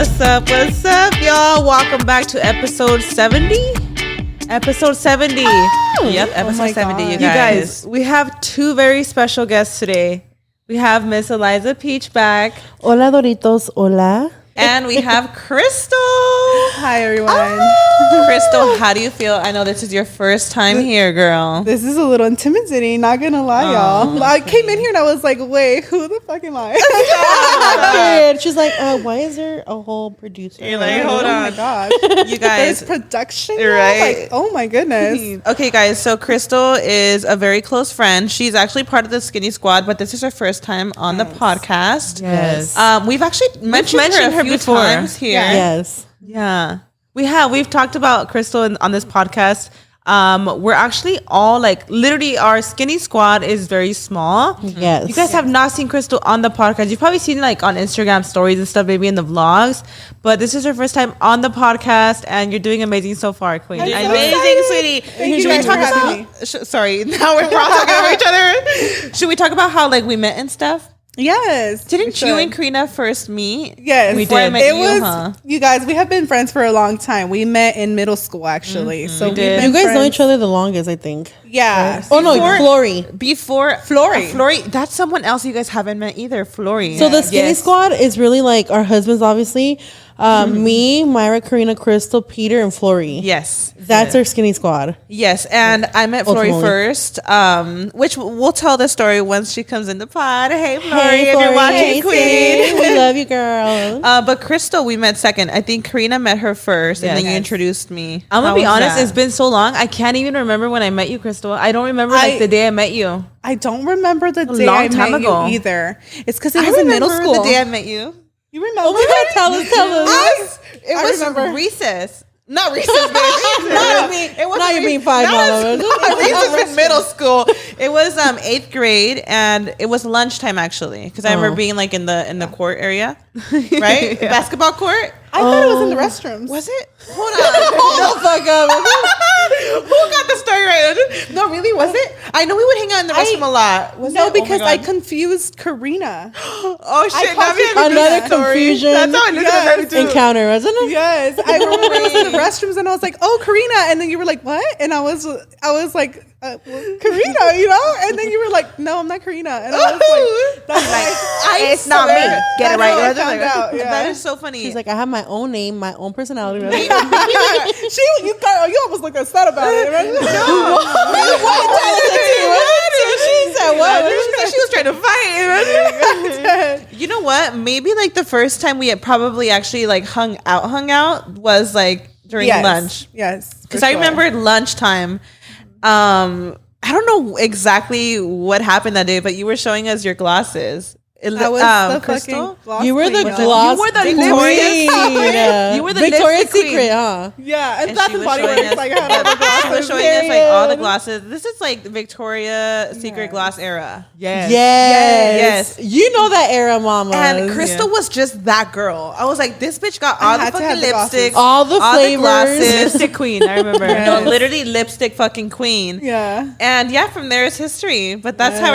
What's up, y'all? Welcome back to episode 70. Episode 70. Yep, episode 70, you guys. We have two very special guests today. We have Miss Eliza Peach back. Hola, Doritos. Hola. And we have Krystal. Hi, everyone. Krystal, how do you feel? I know this is your first time here, girl. This is a little intimidating, not gonna lie, y'all. I came in here and I was like, wait, who the fuck am I? She's like, why is there a whole producer? You're like, hold on. Oh my gosh. You guys. There's production, right? Like, oh my goodness. Okay, guys, so Krystal is a very close friend. She's actually part of the Skinny Squad, but this is her first time on the podcast. Yes. We've actually mentioned her a few times here. Yes. Yeah. We've talked about Krystal on this podcast. We're actually all like literally our Skinny Squad is very small. Yes. You guys have not seen Krystal on the podcast. You've probably seen like on Instagram stories and stuff, maybe in the vlogs. But this is her first time on the podcast, and you're doing amazing so far, Queen. Amazing, sweetie. Thank you guys for having me. Sorry, now we're talking over each other. Should we talk about how like we met and stuff? Yes. Didn't you and Karina first meet? Yes. We did. You guys, we have been friends for a long time. We met in middle school, actually. So we did. You guys know each other the longest, I think. Yeah. Right? Oh, no, Flory. Before Flory. That's someone else you guys haven't met either, Flory. So the Skinny Squad is really like our husbands, obviously. Me, Myra, Karina, Krystal, Peter, and Flory. Yes. That's our Skinny Squad. Yes, and I met Flory first, which we'll tell the story once she comes in the pod. Hey, Flory, if you're watching, Queen. We love you, girl. But Krystal, we met second. I think Karina met her first, and then you introduced me. I'm going to be honest, it's been so long. I can't even remember when I met you, Krystal. I don't remember like the day I met you. I don't remember the day I met you either. It's because it was in middle school. The day I met you. You remember? Oh my God, tell us. It was recess. Not recess, baby. It wasn't you being 5 dollars. Recess in middle school. It was 8th grade, and it was lunchtime actually, because I remember being like in the court area, right? The basketball court. I thought it was in the restrooms. Was it? Hold on. Hold the fuck up. Who got the story right? No, really, was it? I know we would hang out in the restroom a lot. Because I confused Karina. Oh shit! Another confusion. That's how I knew that encounter, wasn't it? Yes, I remember I was in the restrooms and I was like, "Oh, Karina," and then you were like, "What?" And I was like, "Karina," you know, and then you were like, "No, I'm not Karina," and I was like, "That's like, it's not me. Get it right." That is so funny. She's like, I have my own name, my own personality. You almost looked upset about it. Right? She said what? She was trying to fight. You know what? Maybe like the first time we had probably actually like hung out was like during lunch. Yes, because I remember lunchtime. I don't know exactly what happened that day, but you were showing us your glasses. I was the Krystal. You were the gloss. You were the Victoria's Secret. You were the Victoria's Secret, Secret, huh? Yeah, and Bath and Body Works. Like, I had all the she was glasses. showing us like all the glasses. This is like the Victoria's Secret glass era. Yes. You know that era, mama. And Krystal was just that girl. I was like, this bitch got all the fucking lipstick, all the flavors, lipstick queen. I remember. No, literally lipstick fucking queen. Yeah. And from there is history. But that's how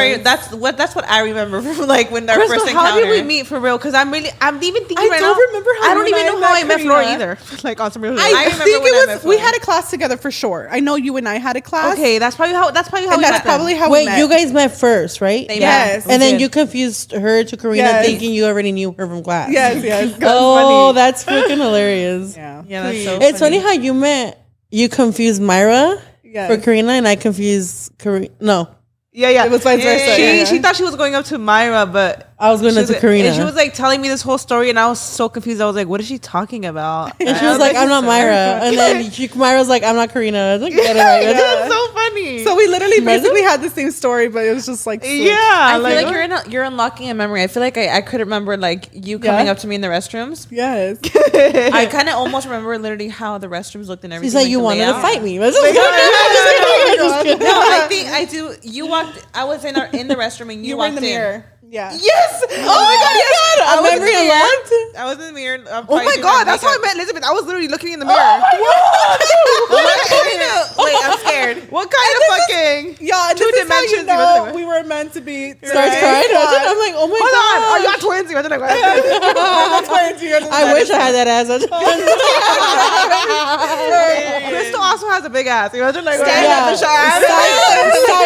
that's what I remember from like when our Krystal, first encounter. how did we meet for real? Because I'm even thinking I right don't now. remember how I don't even know how I met Karina. Flory either. Like on some real. I remember think when I met it was Flory. we had a class together for sure. I know you and I had a class. Okay, that's probably how. That's probably how. And we that's met probably then. how we Wait, met. you guys met first, right? Yes. And then you confused her to Karina, Yes. thinking you already knew her from class. Yes. Oh, that's freaking hilarious. Yeah. That's so It's funny how you met. You confused Myra for Karina, and I confused Karina. No. Yeah. It was vice versa. She thought she was going up to Myra, but I was going up to Karina. And she was like telling me this whole story, and I was so confused. I was like, "What is she talking about?" And she was like, "I'm not Myra," and then Myra was like, "I'm not Karina." I was like, "Get it right." That's so funny. So we literally basically had the same story, but it was just like I feel like you're unlocking a memory. I feel like I could remember like you coming up to me in the restrooms. Yes. I kind of almost remember literally how the restrooms looked and everything. She's like, "You wanted to fight me." No, I think I do. You walked. I was in the restroom and you were walked in the mirror. Yeah. Yes. Oh my God. Yes. A memory unlocked. I was in the mirror. Oh my God, that's how I met Elizabeth. I was literally looking in the mirror. Wait, I'm scared. What kind of fucking Yeah, two dimensions? we were meant to be. Starts crying. I'm like, oh my god. Are y'all twins? You're like, I wish I had that ass. Krystal also has a big ass. You imagine like Side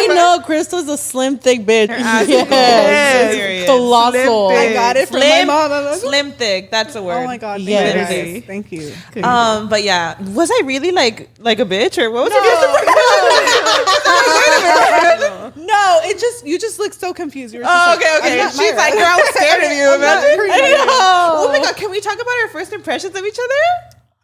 note, Krystal's a slim, thick bitch. Yes. Colossal. I got it from my mom. Slim thick. That's a word. Oh my god. Yes. Thank you. But yeah, was I really like a bitch or what was it? No, you just look so confused. You were Oh, just okay. I'm She's not like, Myra. girl, I was scared of you. Imagine. Oh Oh my god, can we talk about our first impressions of each other?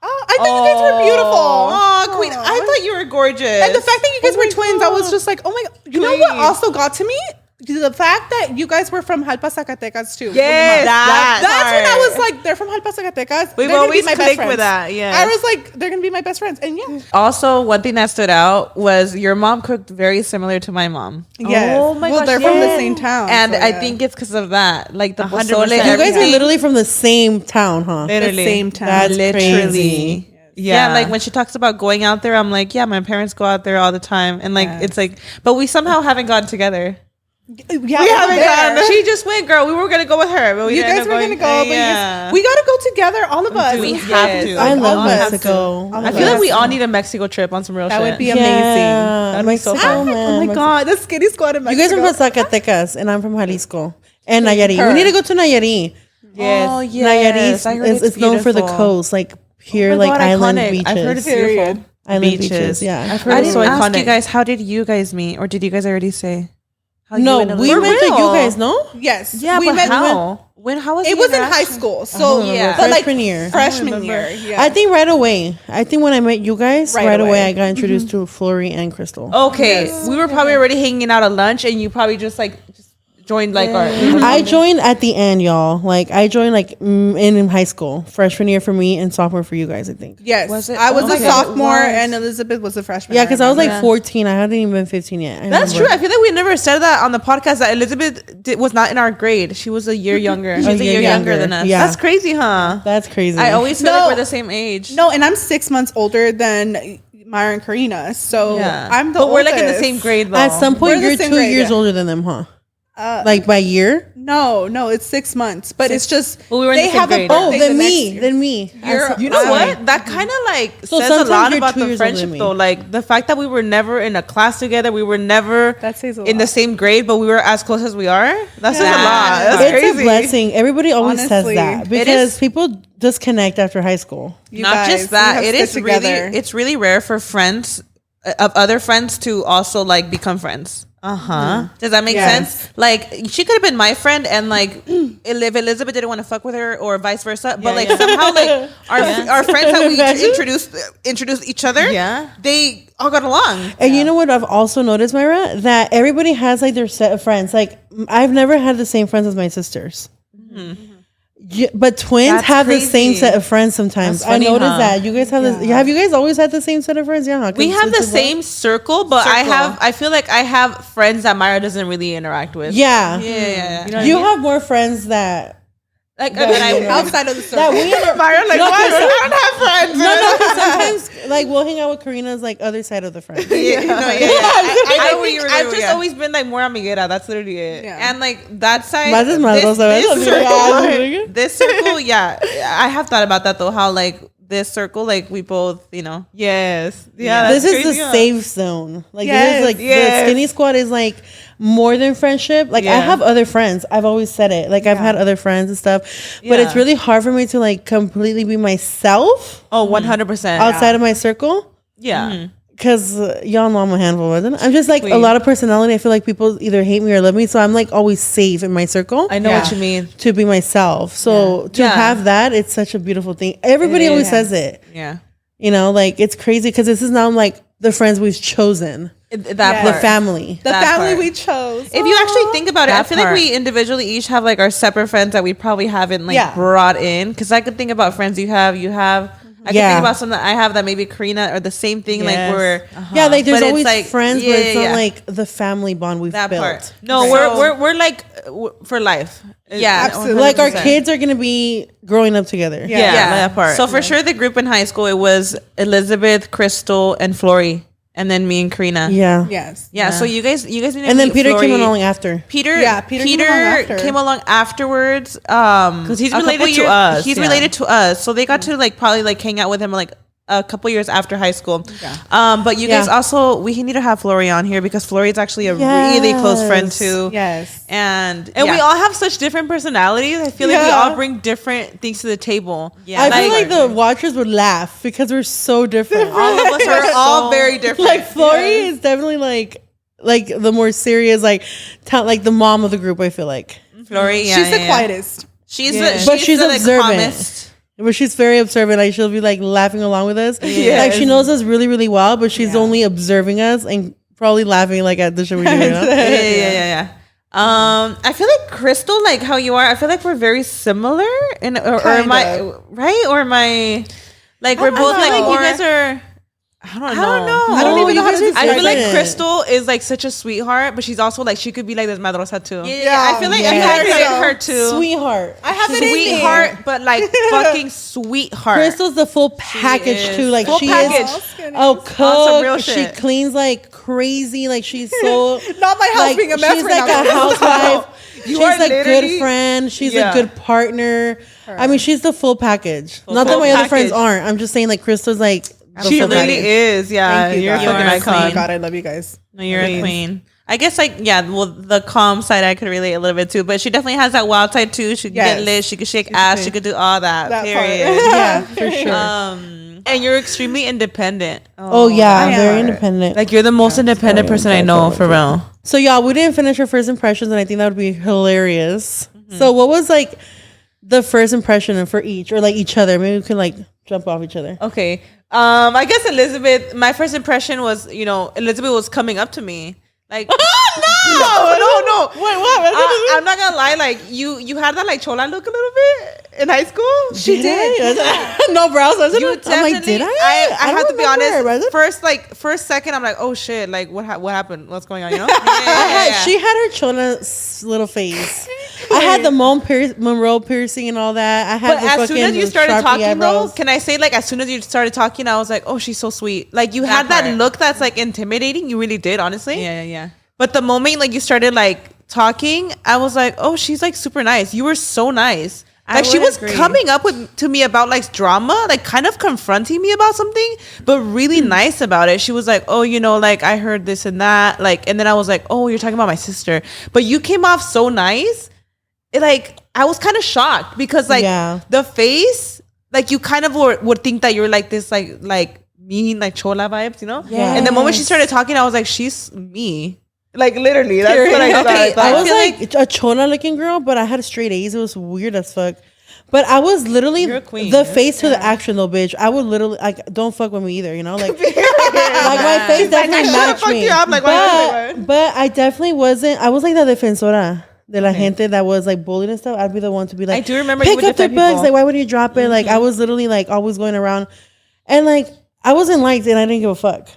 Oh, I thought you guys were beautiful. Oh, queen! I thought you were gorgeous. And the fact that you guys were twins, I was just like, oh my god. You know what also got to me? The fact that you guys were from Jalpa, Zacatecas too. Yes, that's when I was like, they're from Jalpa, Zacatecas. We've They're gonna always be my best clicked friends. with that. Yeah, I was like, they're gonna be my best friends, and yeah. Also, one thing that stood out was your mom cooked very similar to my mom. Yes. Oh my well, gosh, they're from the same town, and so, I yeah. think it's because of that. Like the 100%. pozole. You guys are literally from the same town, huh? Literally. the same town. That's Literally. crazy. Yeah, like when she talks about going out there, I'm like, yeah, my parents go out there all the time, and like it's like, but we somehow haven't gotten together. Yeah, We haven't gotten. She She just went, girl. We were gonna go with her, but we you ended guys up were going, gonna go, but yeah. we gotta go together, all of us. We Yes. have to. I Like, love all have to. Mexico. I feel like we all need a Mexico trip on some real That shit. would be amazing. That'd be so fun. Oh my god, the skinny squad in You guys Mexico. are from Zacatecas, and I'm from Jalisco and Nayarit. We need to go to Nayarit. Yes. Oh, Nayarit I heard is known for the beautiful. coast, like pure, Oh my like God, island iconic. beaches. I've heard it's Period. beautiful. Island beaches, yeah. I've heard I it's so didn't iconic. You guys, how did you guys meet, or did you guys already say? How No, you and we Aaliyah- met you guys, no? Yes. Yeah, we but met. how? When? How was It the was in high interaction? school, so Yeah. but like Freshman year. freshman year. Yeah. I think right away. I think when I met you guys, right away away. I got introduced to Flory and Crystal. Okay, we were probably already hanging out at lunch, and you probably just joined like our. I joined at the end, y'all. Like I joined like in high school, freshman year for me and sophomore for you guys. I think. Yes, Was it? I was Oh a my God, it sophomore was. and Elizabeth was a freshman. Yeah, because I was like Yeah. 14. I hadn't even been 15 yet. I That's remember. true. I feel like we never said that on the podcast that Elizabeth was not in our grade. She was a year younger. She's a year year younger younger. than us. Yeah. That's crazy, huh? That's crazy. I always feel No. like we're the same age. No, and I'm 6 months older than Myra and Karina, so Yeah. I'm the but we're like in the oldest. same grade though. At some point, We're the you're same 2 grade, years yeah. older than them, huh? Like by year? No, it's 6 months, but it's just Well, we were in they the same have grade. a Oh, birthday then the next me. year. Then me. You know what? That kind of like So says a sometimes lot you're about 2 the years older than friendship me. though. Like the fact that we were never in a class together, we were never That says a in the lot. same grade, but we were as close as we are. That says a Yeah. lot. That's It's crazy. a blessing. Everybody always Honestly. says that It because is. people disconnect after high school. You Not guys, just that, we have it is stood really together. it's really rare for friends of other friends to also like become friends. Does that make Yes. sense? Like she could have been my friend, and like if Elizabeth didn't want to fuck with her, or vice versa. But like somehow, like our friends that we introduced each other, they all got along. And you know what I've also noticed, Myra? That everybody has like their set of friends. Like I've never had the same friends as my sisters. Yeah, but twins That's have the crazy. same set of friends sometimes. That's funny, I noticed huh? that. You guys have this. Have you guys always had the same set of friends? Yeah, huh? We 'Cause have the it's about- same circle, but I feel like I have friends that Myra doesn't really interact with. Yeah. Yeah. You know what You I mean? have more friends that. Like I mean, I outside of the circle. That we Myra like No, why 'cause I don't have friends. No, 'cause sometimes like we'll hang out with Karina's like other side of the friend. Yeah, no, yeah. I know where you were. I've just yeah. always been like more amiguera. That's literally it. Yeah. And like that side, Más desmadrosa, ¿verdad? circle, this circle, yeah. I have thought about that though. How like this circle, like we both, you know. Yes. Yeah. This that's is crazy, the huh? safe zone. Like Yes, this is like yes. the skinny squad is like more than friendship. Like I Yeah. have other friends. I've always said it. Like I've had other friends and stuff. But it's Yeah. really hard for me to like completely be myself Oh, 100%. outside of my circle. Yeah. Cause y'all know I'm a handful, isn't it? I'm just like a Queen. lot of personality. I feel like people either hate me or love me, so I'm like always safe in my circle. I know what you mean. To be myself. So to Yeah. have that, it's such a beautiful thing. Everybody It always is. says it. Yeah. You know, like it's crazy because this is now like the friends we've chosen, That the part. family. the that family part. we chose. If you actually think about it, I That feel like part. we individually each have like our separate friends that we probably haven't like brought in. Because I could think about friends you have. I could think about some that I have that maybe Karina or the same thing. Yes. Like we're Yeah, like there's But it's always like- friends, yeah, but it's yeah, not yeah. like the family bond we've that built. part. No, Right. we're like for life. Yeah, absolutely. Like our kids are gonna be growing up together. Yeah, Yeah. that part. So for sure, the group in high school it was Elizabeth, Krystal, and Flory. and then me and Karina. Yeah. Yes. Yeah. So you guys need to And then meet Peter Flory. came along after. Peter Peter came along afterwards. Because he's related to us. He's Yeah. related to us. So they got to like probably like hang out with him like a couple years after high school. But you guys also, we need to have Flory on here because Flory is actually a really close friend too. Yes. And we all have such different personalities. I feel like we all bring different things to the table. Yeah. I feel like the watchers would laugh because we're so different. all of us are all very different. Like Flory is definitely like the more serious, like the mom of the group. I feel like Flory, she's the quietest. She's she's the observant. calmest. But she's very observant. Like she'll be like laughing along with us. Like she knows us really, really well, but she's only observing us and probably laughing like at the shit we do. You know? Yeah. I feel like Krystal, like how you are. I feel like we're very similar, or am I right? Or am I like we're both like you more, guys are. I don't know. I don't even know how to describe I feel like it. Krystal is like such a sweetheart, but she's also like she could be like this Madrosa too. Yeah, I feel like Yeah. I can her too. Sweetheart. I have it in me. Sweetheart, but like fucking sweetheart. Crystal's the full package too. Like Full she package. is On some real cook. She shit. cleans like crazy. Like she's so Not my house being a mess she's right like now. a housewife. She's are a good literally- friend. She's Yeah. a good partner. I mean, she's the full package. Not that full my other friends package. aren't. I'm just saying like Crystal's like the She full really package. is. Yeah, Thank you, you're a guys. fucking Oh my icon. God, I love you guys. No, you're a queen. I guess like well the calm side I could relate a little bit too, but she definitely has that wild side too. She could get Yes. lit, she could shake ass, she could do all that. That period. part. Yeah, for sure. And you're extremely independent. Oh yeah, I am. very independent. Like you're the most independent person I know, for real. So y'all, we didn't finish our first impressions, and I think that would be hilarious. So what was like the first impression for each, or like each other? Maybe we can like jump off each other. Okay. I guess Elizabeth, my first impression was, Elizabeth was coming up to me. Like, no. Wait, what? I'm not gonna lie. Like, you had that like chola look a little bit in high school. She did. No brows. You I'm like, did I? I have to be remember. honest. First second, I'm like, oh shit, like what happened? What's going on? You know? She had her Chona little face. I had the Monroe piercing and all that. I had But the as soon as fucking you started Sharpie talking, eyebrows. though, can I say like as soon as you started talking, I was like, oh, she's so sweet. Like you had that look that's like intimidating. You really did, honestly. Yeah. But the moment like you started like talking, I was like, oh, she's like super nice. You were so nice. Like she was coming up to me about like drama, like kind of confronting me about something, but really nice about it. She was like, oh, like I heard this and that, like, and then I was like, oh, you're talking about my sister. But you came off so nice. I was kind of shocked because like the face, like you kind of would think that you're like this like mean like chola vibes, you know? Yeah. And the moment she started talking, I was like, she's me. Like literally, that's what I thought. I was like a Chona looking girl, but I had straight A's. It was weird as fuck. But I was literally You're a queen. the face to the action, though, bitch. I would literally like don't fuck with me either, you know, like my face definitely matched me. I'm like, why? But I definitely wasn't. I was like the defensora de la gente that was like bullied and stuff. I'd be the one to be like, I do remember you pick would up their defend books. people. Like, why would you drop it? Like, I was literally like always going around, and like I wasn't liked, and I didn't give a fuck.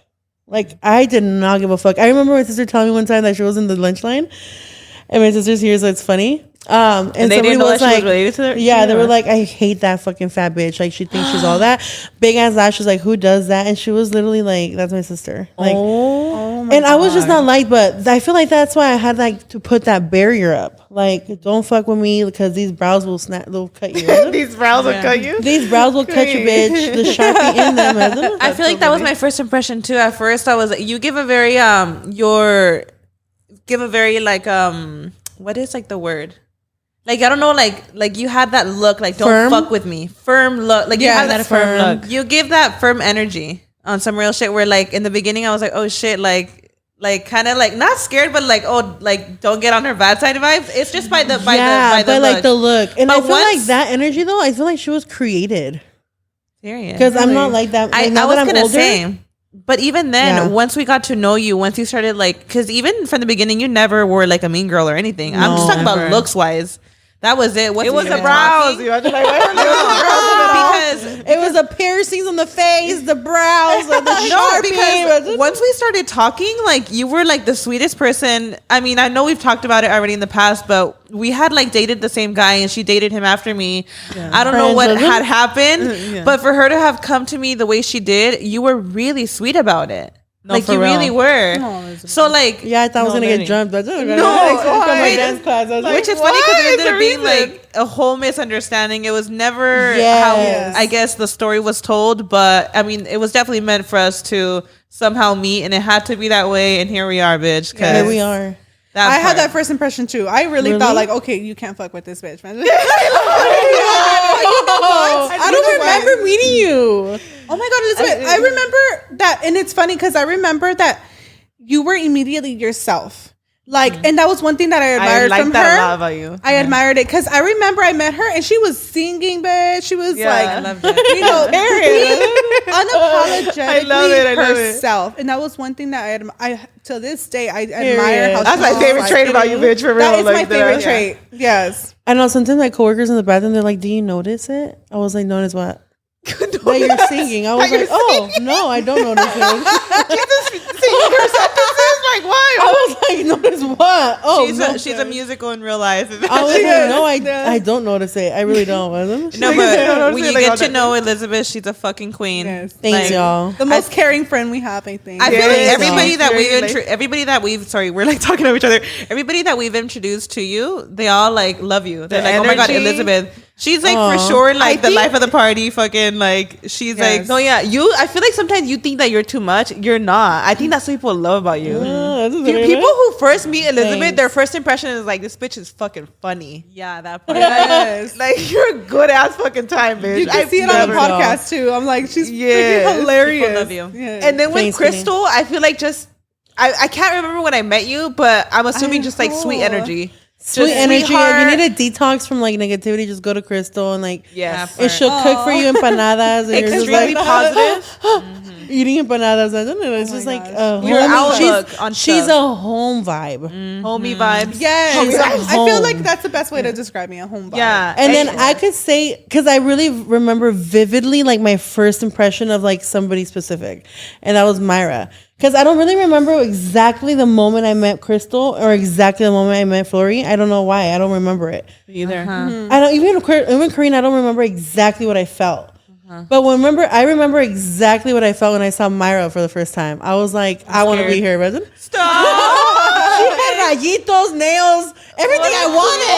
Like, I did not give a fuck. I remember my sister telling me one time that she was in the lunch line, and my sister's here, so it's funny. And they somebody didn't know was that she like, was related to her? yeah, they were like, I hate that fucking fat bitch. Like, she thinks she's all that. Big ass lashes, like, who does that? And she was literally like, that's my sister. Like, and I was just not liked, but I feel like that's why I had like to put that barrier up. Like, don't fuck with me because these brows will they'll cut you. These brows will cut you. These brows will cut you, bitch. The Sharpie in them. I feel like that was my first impression too. At first, I was like, you give a very like what is like the word? Like, I don't know, like you had that look, like, don't Firm? fuck with me. Firm look. Like, you Yeah, had that that's firm firm. look. You give that firm energy on some real shit where, like, in the beginning, I was like, oh, shit, like kind of, like, not scared, but, like, oh, like, don't get on her bad side vibes. It's just by the look. like the look. And But I feel like once- that energy, though, I feel like she was created. Serious. Because I'm not like that. Like, I now was that I'm gonna older, say, but even then, Yeah. once we got to know you, once you started like, because even from the beginning, you never were like a mean girl or anything. I'm just talking about looks wise. That was it. Once It was we the started brows. talking- You know, like, why because it was the piercings on the face, the brows, and the no, Sharpie. because once we started talking, like you were like the sweetest person. I mean, I know we've talked about it already in the past, but we had like dated the same guy, and she dated him after me. I don't know what Friends, had happened, but for her to have come to me the way she did, you were really sweet about it. No, like you really were. No, so like, yeah, I thought I was gonna get jumped. That's my dance class. Which is funny because it ended up being like a whole misunderstanding. It was never how I guess the story was told, but I mean, it was definitely meant for us to somehow meet, and it had to be that way. And here we are, bitch. Here we are. I had that first impression too. I really thought like, okay, you can't fuck with this bitch, man. I don't remember meeting you. Oh my God, Elizabeth. I remember that. And it's funny because I remember that you were immediately yourself. Like, and that was one thing that I admired from her. A lot about you. I admired it because I remember I met her and she was singing, bitch. She was like, I loved it. You know, unapologetically herself. And that was one thing that I to this day, I admire how that's my favorite trait about you, bitch, for real. That is my favorite trait. Yes. I know sometimes my coworkers in the bathroom, they're like, do you notice it? I was like, notice what? That you're singing. I was like, oh, no, I don't notice it. She's just singing her sentences. Like, why? I was like, notice what? Oh, she's a musical in real life. I was like, no, I don't notice it. I really don't. No, but when you get to know Elizabeth, she's a fucking queen. Yes. Thanks, y'all. The most caring friend we have, I think. I feel like everybody that we've sorry, we're like talking to each other. Everybody that we've introduced to you, they all like love you. They're like, oh my God, Elizabeth. She's like for sure like the life of the party, fucking like she's like no I feel like sometimes you think that you're too much. You're not. I think that's what people love about you. People who first meet Elizabeth, their first impression is like this bitch is fucking funny. Yeah, that part. Yes. Like you're a good ass fucking time, bitch. You can see it on the podcast too. I'm like, she's freaking hilarious. People love you. Yeah. And then with Krystal, I feel like just I can't remember when I met you, but I'm assuming just like sweet energy. Sweet energy. If you need a detox from like negativity, just go to Krystal and like and she'll cook for you empanadas and you're just like positive. Eating empanadas. I don't know. It's just like she's a home vibe. Homey vibes. Yes. I feel like that's the best way to describe me, a home vibe. Yeah. And then I could say, because I really remember vividly like my first impression of like somebody specific. And that was Myra. Because I don't really remember exactly the moment I met Krystal or exactly the moment I met Flory. I don't know why. I don't remember it either. I don't even Karina. I don't remember exactly what I felt. But I remember exactly what I felt when I saw Myra for the first time. I was like, I want to be here. Stop. She had rayitos, nails, everything I wanted.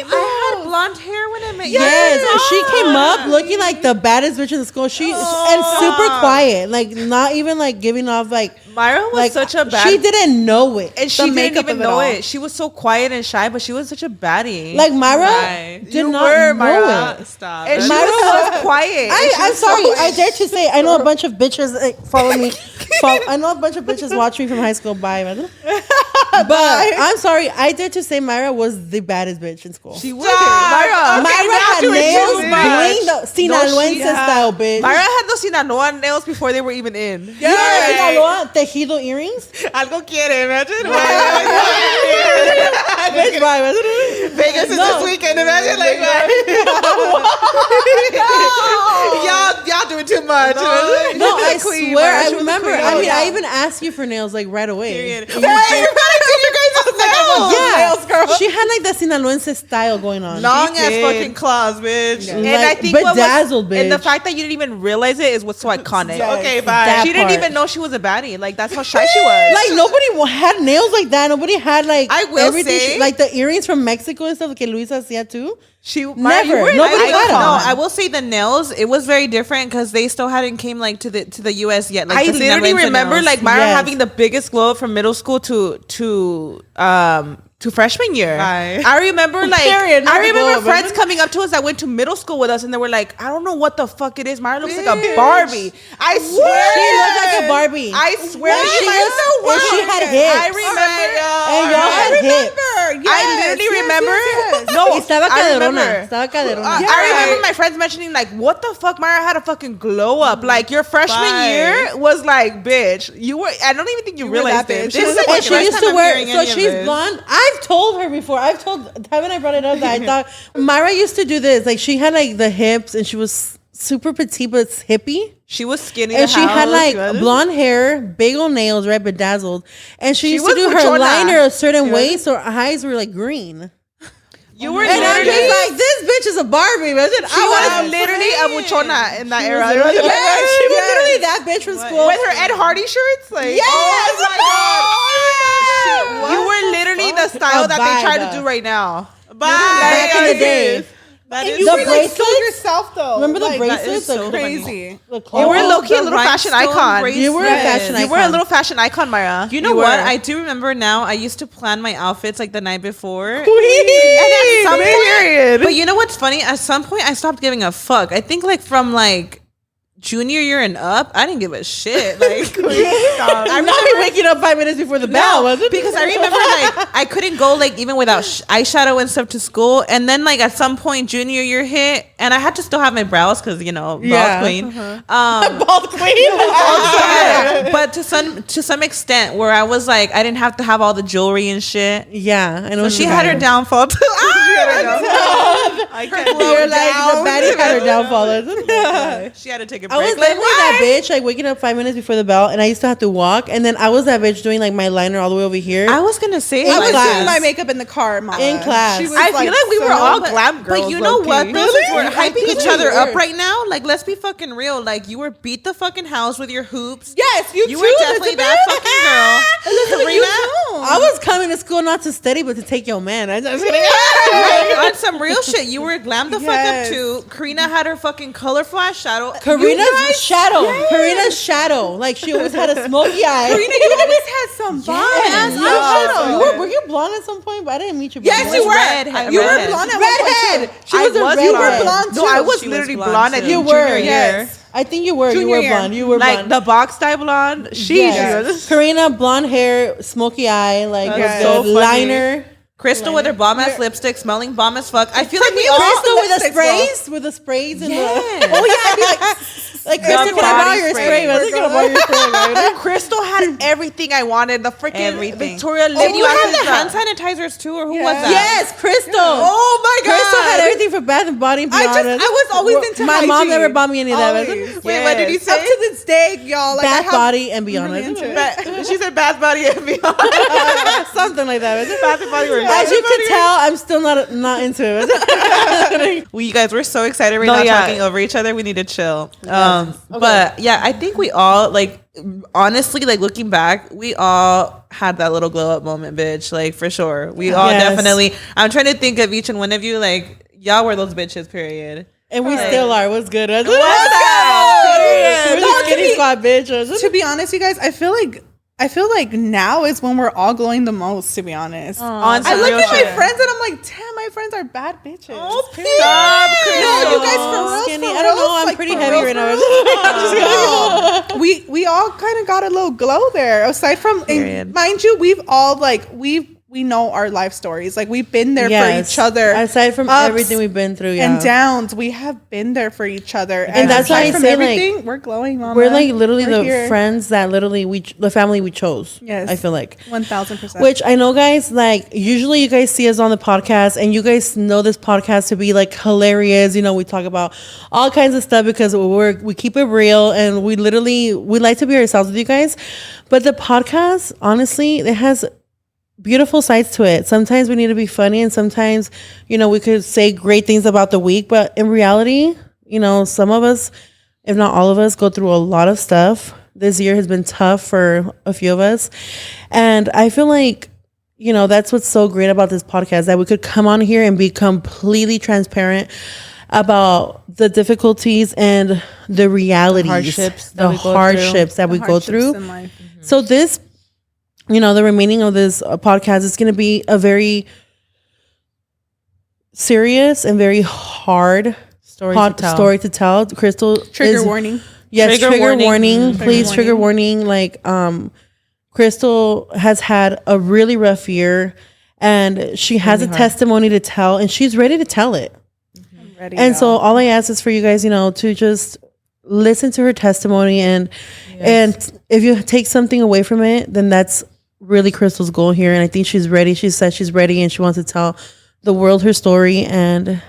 I had blonde hair when I met you. Yes, and she came up looking like the baddest bitch in the school. And super quiet, like not even like giving off like. Myra was such a baddie. She didn't know it, and she didn't even know it. She was so quiet and shy, but she was such a baddie. Like Myra did not know it. Stop. And Myra was quiet. I'm sorry. I dare to say I know a bunch of bitches follow me. I know a bunch of bitches watch me from high school. Bye, man. But I'm sorry. I dare to say Myra was the baddest bitch in school. She was. Myra had nails bling the Sinaloense style, bitch. Myra had the Sinaloa nails before they were even in. Yeah, Sinaloa tejido earrings. Algo quiere, imagine. Bitch, bye. Vegas is this weekend, imagine like y'all doing too much. No, I swear, I remember. I mean, I even asked you for nails like right away. She had like the Sinaloense style going on. Long ass fucking claws, bitch. Yeah. And I think bedazzled, bitch. And the fact that you didn't even realize it is what's so iconic. Yes. Okay, bye. She didn't even know she was a baddie. Like that's how shy she was. Like nobody had nails like that. Nobody had like I will say like the earrings from Mexico and stuff that Luisa hacía too. Nobody had them. No, I will say the nails. It was very different because they still hadn't came like to the US yet. Like, I literally remember like Myra having the biggest glow up from middle school to freshman year. I remember friends coming up to us that went to middle school with us and they were like, I don't know what the fuck it is. Myra looks like a Barbie. I swear she looked like a Barbie. I swear she had hips. I remember. And y'all had hips. I literally remember. No, estaba caderona. I remember my friends mentioning like, what the fuck? Myra had a fucking glow up. Like your freshman year was like, bitch, you were. I don't even think you realized it. She used to wear. So she's blonde. I've told her before. Haven't I brought it up that I thought Myra used to do this. Like she had like the hips and she was super petite but hippie. She was skinny. And she had like blonde hair, big old nails, right, bedazzled. And she used to do her liner a certain way, so her eyes were like green. You were and I'm just like, this bitch is a Barbie. I was literally a muchona in that era. She was literally that bitch from school with her Ed Hardy shirts. Like, yes. Oh my god, you were literally the style that they try to do right now. Back in the day. And you were like so yourself though. Remember the bracelets? So crazy. You were low-key a little fashion icon. You were a fashion icon. You were a little fashion icon, Mara. You know what? I do remember now. I used to plan my outfits like the night before. And at some period. But you know what's funny? At some point, I stopped giving a fuck. I think like from like junior year and up, I didn't give a shit. Like, I remember waking up 5 minutes before the bell, wasn't it? Because I remember like I couldn't go like even without eyeshadow and stuff to school. And then like at some point junior year hit, and I had to still have my brows because bald queen. Bald queen. But to some extent, where I was like, I didn't have to have all the jewelry and shit. Yeah, I know. So she had her downfall too. I can't. You're like the baddie had her downfall. She had to take a break. I was definitely that bitch, like waking up 5 minutes before the bell, and I used to have to walk. And then I was that bitch doing like my liner all the way over here. I was gonna say, I was doing my makeup in the car, Mama. In class. I feel like we were all glam girls. But you know what? We're hyping each other weird. up right now. Like, let's be fucking real. Like, you were beat the fucking house with your hoops. Yes, you were definitely that fucking girl. Karina, I was coming to school not to study, but to take your man. I just on some real shit, you were glam the fuck up too. Karina had her fucking colorful ass shadow. Karina's shadow. Yes. Karina's shadow. Like she always had a smoky eye. Karina, you always had some blonde eyeshadow. Were you blonde at some point? But I didn't meet you. Yes, you were. You were blonde at redhead. She was a redhead. You were blonde too. No, I was literally blonde at junior year. I think you were. You were blonde. You were like blonde. the box dye blonde. Karina, blonde hair, smoky eye, like so liner. Krystal with her bomb ass lipstick, smelling bomb as fuck. I feel like we all Krystal with the sprays and the like Krystal, can I borrow your spray? Krystal had everything I wanted. The freaking Victoria Lady. You had the hand sanitizers too, or who was that? Yes, Krystal. Oh my god, Krystal had everything for Bath and Body. I was always into my hygiene. mom never bought me any of that. Wait, what did you say? Up to this day, y'all. Like, Bath, Body, and Beyond. She said Bath, Body, and Beyond. Something like that. Bath and Body. As you can tell, I'm still not into it. You guys, we're so excited right now talking over each other. We need to chill. But yeah, I think we all like, honestly, like looking back, we all had that little glow up moment, bitch. Like for sure, we all definitely. I'm trying to think of each and one of you. Like y'all were those bitches. Period. And we still are. What's good? What's good? We're the skinny squad bitches. To be honest, you guys, I feel like now is when we're all glowing the most, to be honest. I look at my friends and I'm like, damn, my friends are bad bitches. Oh, stop, no, you guys for real, skinny. I don't know. I'm like, pretty heavy right now. We all kind of got a little glow there. Aside from, mind you, we've all like, we know our life stories. Like we've been there for each other. Aside from everything we've been through, and downs, we have been there for each other. And that's why I say everything, like we're glowing. Mama. We're like literally the friends that literally the family we chose. Yes, I feel like 1000%. Which I know, guys. Like usually, you guys see us on the podcast, and you guys know this podcast to be like hilarious. You know, we talk about all kinds of stuff because we keep it real, and we like to be ourselves with you guys. But the podcast, honestly, it has beautiful sides to it. Sometimes we need to be funny, and sometimes, you know, we could say great things about the week, but in reality, you know, some of us, if not all of us, go through a lot of stuff. This year has been tough for a few of us, and I feel like, you know, that's what's so great about this podcast, that we could come on here and be completely transparent about the difficulties and the realities, the hardships that we go through. So this, you know, the remaining of this podcast is going to be a very serious and very hard story to tell. Krystal, trigger warning. Yes, trigger warning. Please, trigger warning. Like, Krystal has had a really rough year, and she has a testimony to tell, and she's ready to tell it. And so all I ask is for you guys, you know, to just listen to her testimony, and if you take something away from it, then that's really Krystal's goal here. And I think she's ready. She said she's ready, and she wants to tell the world her story. And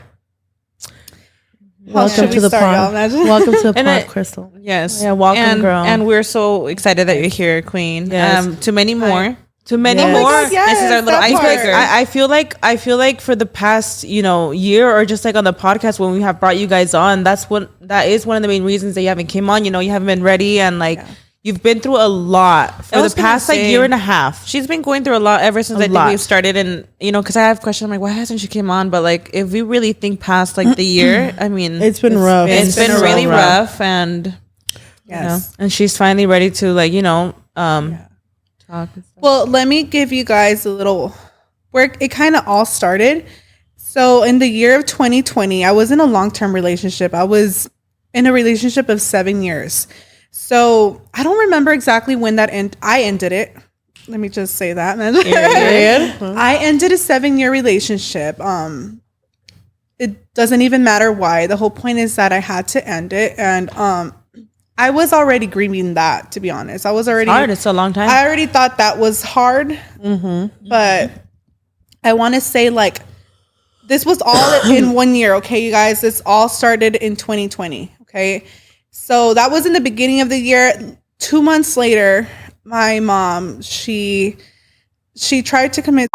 welcome to the pod. Welcome to the pod, Krystal. Yes. Yeah, welcome, girl. And we're so excited that you're here, Queen. Yes. To many more. to many more. God, yes, this is our little icebreaker. I feel like for the past, year or just like on the podcast when we have brought you guys on, that is one of the main reasons that you haven't came on. You haven't been ready and like you've been through a lot for the past like year and a half. She's been going through a lot ever since I think we've started, and because I have questions. I'm like, why hasn't she came on? But like, if we really think past like the year, I mean, it's been rough. It's been really rough, and and she's finally ready to like talk. Well, let me give you guys a little where it kind of all started. So in the year of 2020, I was in a long-term relationship. I was in a relationship of 7 years. So I don't remember exactly when that I ended it. Let me just say that. I ended a 7-year relationship. It doesn't even matter why. The whole point is that I had to end it. And I was already grieving that, to be honest. I was already hard. It's a long time. I already thought that was hard. But I want to say like this was all in 1 year. Okay, you guys, this all started in 2020. Okay. So that was in the beginning of the year. 2 months later, my mom, she tried to commit,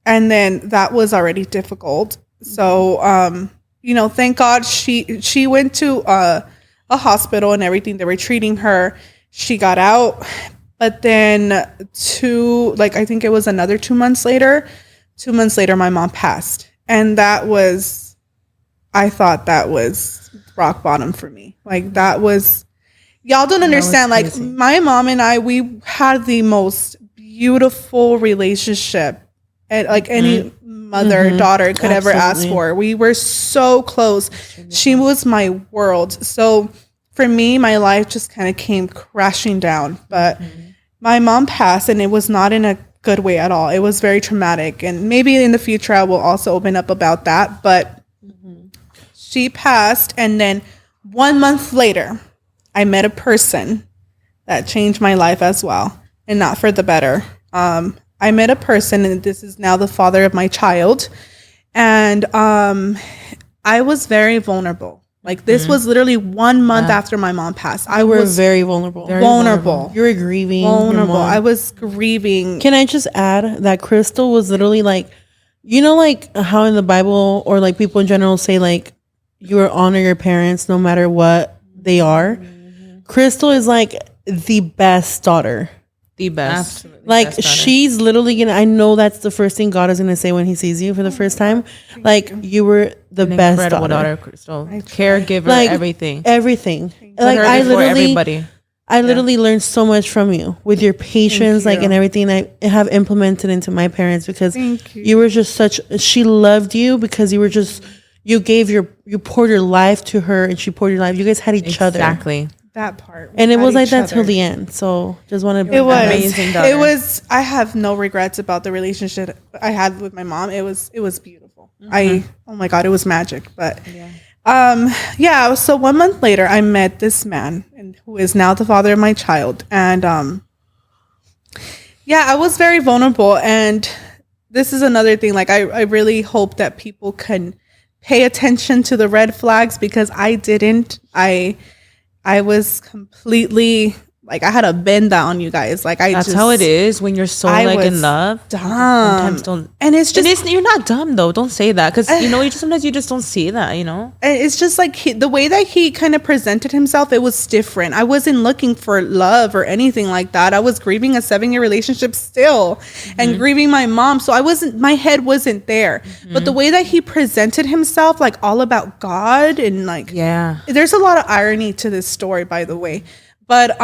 and then that was already difficult. So, thank God she went to a hospital and everything. They were treating her. She got out, but then I think it was another 2 months later. 2 months later, my mom passed, and I thought that was rock bottom for me. Like that was, y'all don't understand. Like my mom and I, we had the most beautiful relationship and like any mother daughter could ever ask for. We were so close. She was my world. So for me, my life just kind of came crashing down. But my mom passed, and it was not in a good way at all. It was very traumatic, and maybe in the future I will also open up about that. But she passed, and then 1 month later, I met a person that changed my life as well, and not for the better. I met a person, and this is now the father of my child, and I was very vulnerable. Like this was literally 1 month after my mom passed. I was very vulnerable. Vulnerable. You were grieving. Vulnerable. I was grieving. Can I just add that Krystal was literally like, like how in the Bible or like people in general say like, you will honor your parents no matter what they are. Krystal is like the best daughter. The best. Absolutely like best she's literally I know that's the first thing God is gonna say when he sees you for the first time. Like you were the best daughter. Krystal. Caregiver, like, everything. Like I literally learned so much from you with your patience, like and everything I have implemented into my parents, because you were just she loved you because you were just, you poured your life to her and she poured your life. You guys had each other. Exactly. That part. And it was like that till the end. So just want to be amazing daughter. It was, I have no regrets about the relationship I had with my mom. It was beautiful. Oh my God, it was magic. But so 1 month later I met this man, and who is now the father of my child. And I was very vulnerable. And this is another thing. Like I really hope that people can pay attention to the red flags, because I didn't. I was completely like, I had a bend on you guys. Like that's how it is when you're so like in love. Dumb. And it's just, you're not dumb though. Don't say that, because sometimes you just don't see that. It's just like the way that he kind of presented himself. It was different. I wasn't looking for love or anything like that. I was grieving a 7-year relationship still, and grieving my mom. So my head wasn't there. But the way that he presented himself, like all about God, and like there's a lot of irony to this story, by the way. But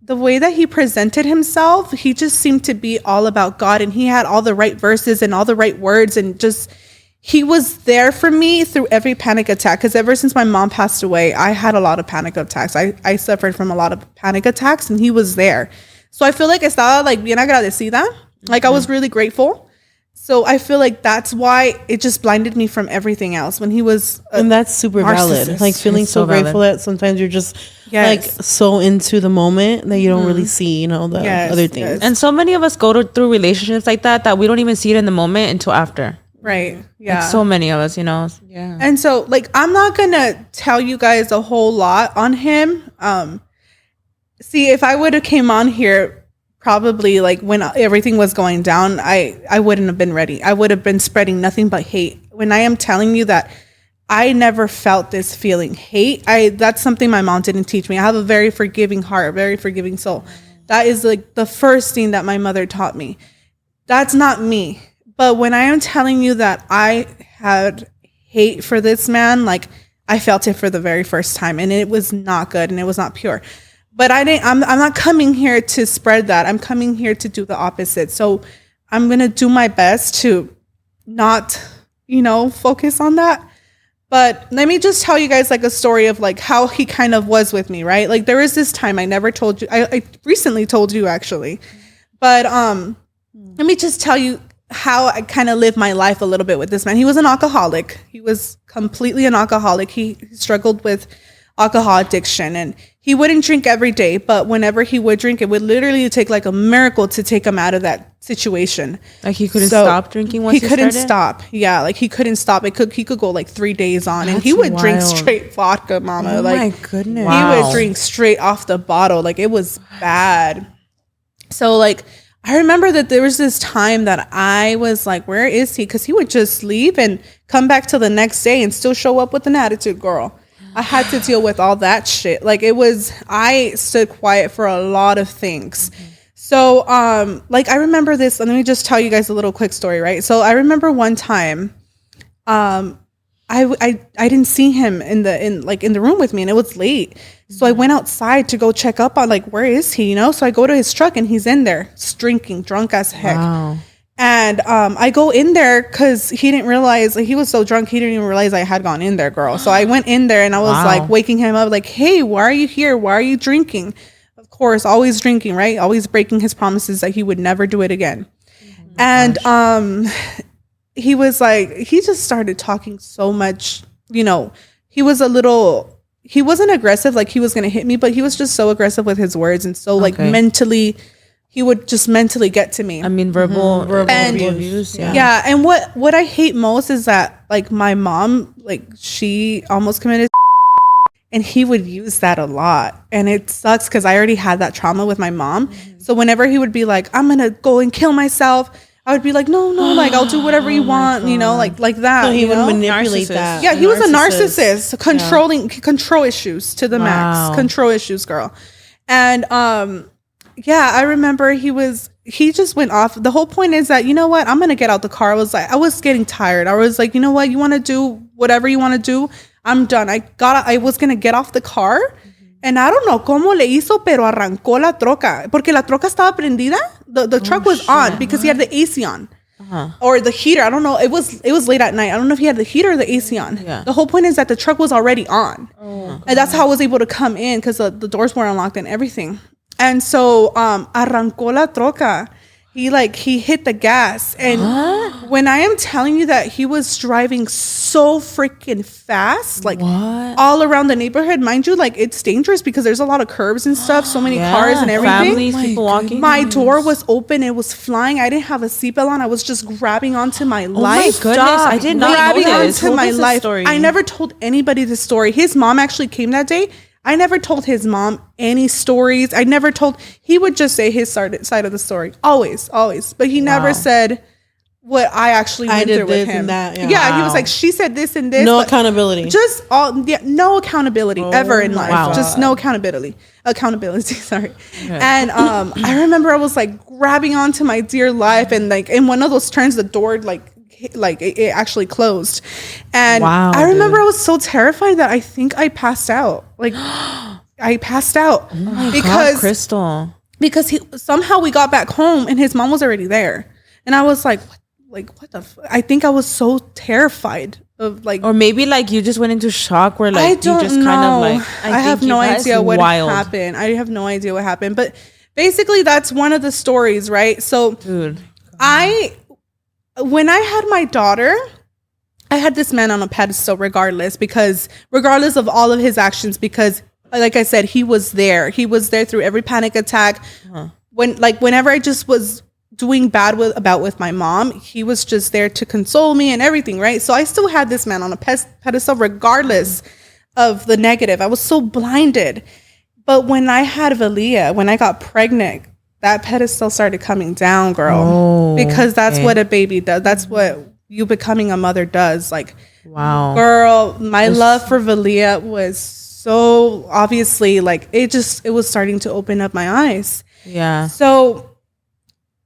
the way that he presented himself, he just seemed to be all about God, and he had all the right verses and all the right words, and just he was there for me through every panic attack. Because ever since my mom passed away, I had a lot of panic attacks. I suffered from a lot of panic attacks, and he was there. So I feel like estaba like bien agradecida. Like I was really grateful. So I feel like that's why it just blinded me from everything else when he was and that's super valid. Like feeling so grateful that sometimes you're just like so into the moment that you don't really see, the other things. Yes. And so many of us go through relationships like that we don't even see it in the moment until after. Right. Yeah. Like so many of us, Yeah. And so like I'm not gonna tell you guys a whole lot on him. See, if I would have came on here probably like when everything was going down, I wouldn't have been ready. I would have been spreading nothing but hate. When I am telling you that I never felt this feeling, hate, that's something my mom didn't teach me. I have a very forgiving heart, very forgiving soul. That is like the first thing that my mother taught me. That's not me. But when I am telling you that I had hate for this man, like I felt it for the very first time, and it was not good and it was not pure. But I'm not coming here to spread that. I'm coming here to do the opposite. So I'm going to do my best to not, focus on that. But let me just tell you guys like a story of like how he kind of was with me, right? Like there was this time I never told you. I recently told you actually. But let me just tell you how I kind of lived my life a little bit with this man. He was an alcoholic. He was completely an alcoholic. He struggled with alcohol addiction, and he wouldn't drink every day, but whenever he would drink, it would literally take like a miracle to take him out of that situation. Like he couldn't stop drinking once he couldn't started? stop. Yeah, like he couldn't stop. He could go like 3 days on. That's and he would wild. Drink straight vodka, mama. Oh like, my goodness. He would drink straight off the bottle. Like it was bad. So like I remember that there was this time that I was like, where is he? Because he would just leave and come back to the next day and still show up with an attitude, girl. I had to deal with all that shit. Like I stood quiet for a lot of things. Mm-hmm. So, like I remember this, let me just tell you guys a little quick story, right? So I remember one time, I didn't see him in the room with me, and it was late. So I went outside to go check up on like, where is he? So I go to his truck and he's in there drinking, drunk as heck. Wow. And I go in there because he didn't realize, like he was so drunk he didn't even realize I had gone in there, girl. So I went in there and I was like waking him up like, hey, why are you here? Why are you drinking? Of course, always drinking, right? Always breaking his promises that he would never do it again. Oh and he was like, he just started talking so much, he wasn't aggressive like he was going to hit me, but he was just so aggressive with his words and so like mentally, he would just mentally get to me. I mean, verbal abuse. Yeah. And what I hate most is that like my mom, like she almost committed and he would use that a lot. And it sucks because I already had that trauma with my mom. Mm-hmm. So whenever he would be like, I'm going to go and kill myself, I would be like, no, like I'll do whatever you want, like that. So he would manipulate that. Yeah, he was a narcissist, control issues to the max. Control issues, girl. And yeah, I remember he just went off. The whole point is that, you know what? I'm going to get out the car. I was getting tired. I was like, you know what? You want to do whatever you want to do? I'm done. I was going to get off the car. And I don't know cómo le hizo, pero arrancó la troca. Porque la troca estaba prendida. The truck was on because he had the AC on. Or the heater. I don't know. It was late at night. I don't know if he had the heater or the AC on. Yeah. The whole point is that the truck was already on. And that's how I was able to come in because the doors were unlocked and everything. And so arrancó la troca. He hit the gas. And when I am telling you that he was driving so freaking fast, like all around the neighborhood, mind you, like it's dangerous because there's a lot of curbs and stuff, so many cars and everything. Families, people walking. My door was open. It was flying. I didn't have a seatbelt on. I was just grabbing onto my life. Oh my goodness. I did not grabbing know this. onto my life. I never told anybody the story. His mom actually came that day. I never told his mom any stories. He would just say his side of the story. Always. But he never said what I actually went through with him. He was like, she said this and this. No accountability. Just no accountability ever in life. Wow. Just no accountability. Sorry. Okay. And I remember I was like grabbing onto my dear life, and like in one of those turns, the door it actually closed. And I remember I was so terrified that I think I passed out. Like I passed out because Krystal. Because somehow we got back home and his mom was already there. And I was like, what the I think I was so terrified of like, or maybe like you just went into shock where like I don't you just know. kind of like I have no idea what happened. I have no idea what happened. But basically that's one of the stories, right? So dude, when I had my daughter, I had this man on a pedestal regardless of all of his actions, because like I said, he was there. He was there through every panic attack. Whenever I just was doing bad with my mom, he was just there to console me and everything, right? So I still had this man on a pedestal regardless of the negative. I was so blinded. But when I had Aaliyah, when I got pregnant, that pedestal started coming down, girl. Because that's what a baby does. That's what you becoming a mother does. Like, wow, girl, my love for Valia was so obviously like it was starting to open up my eyes. Yeah. So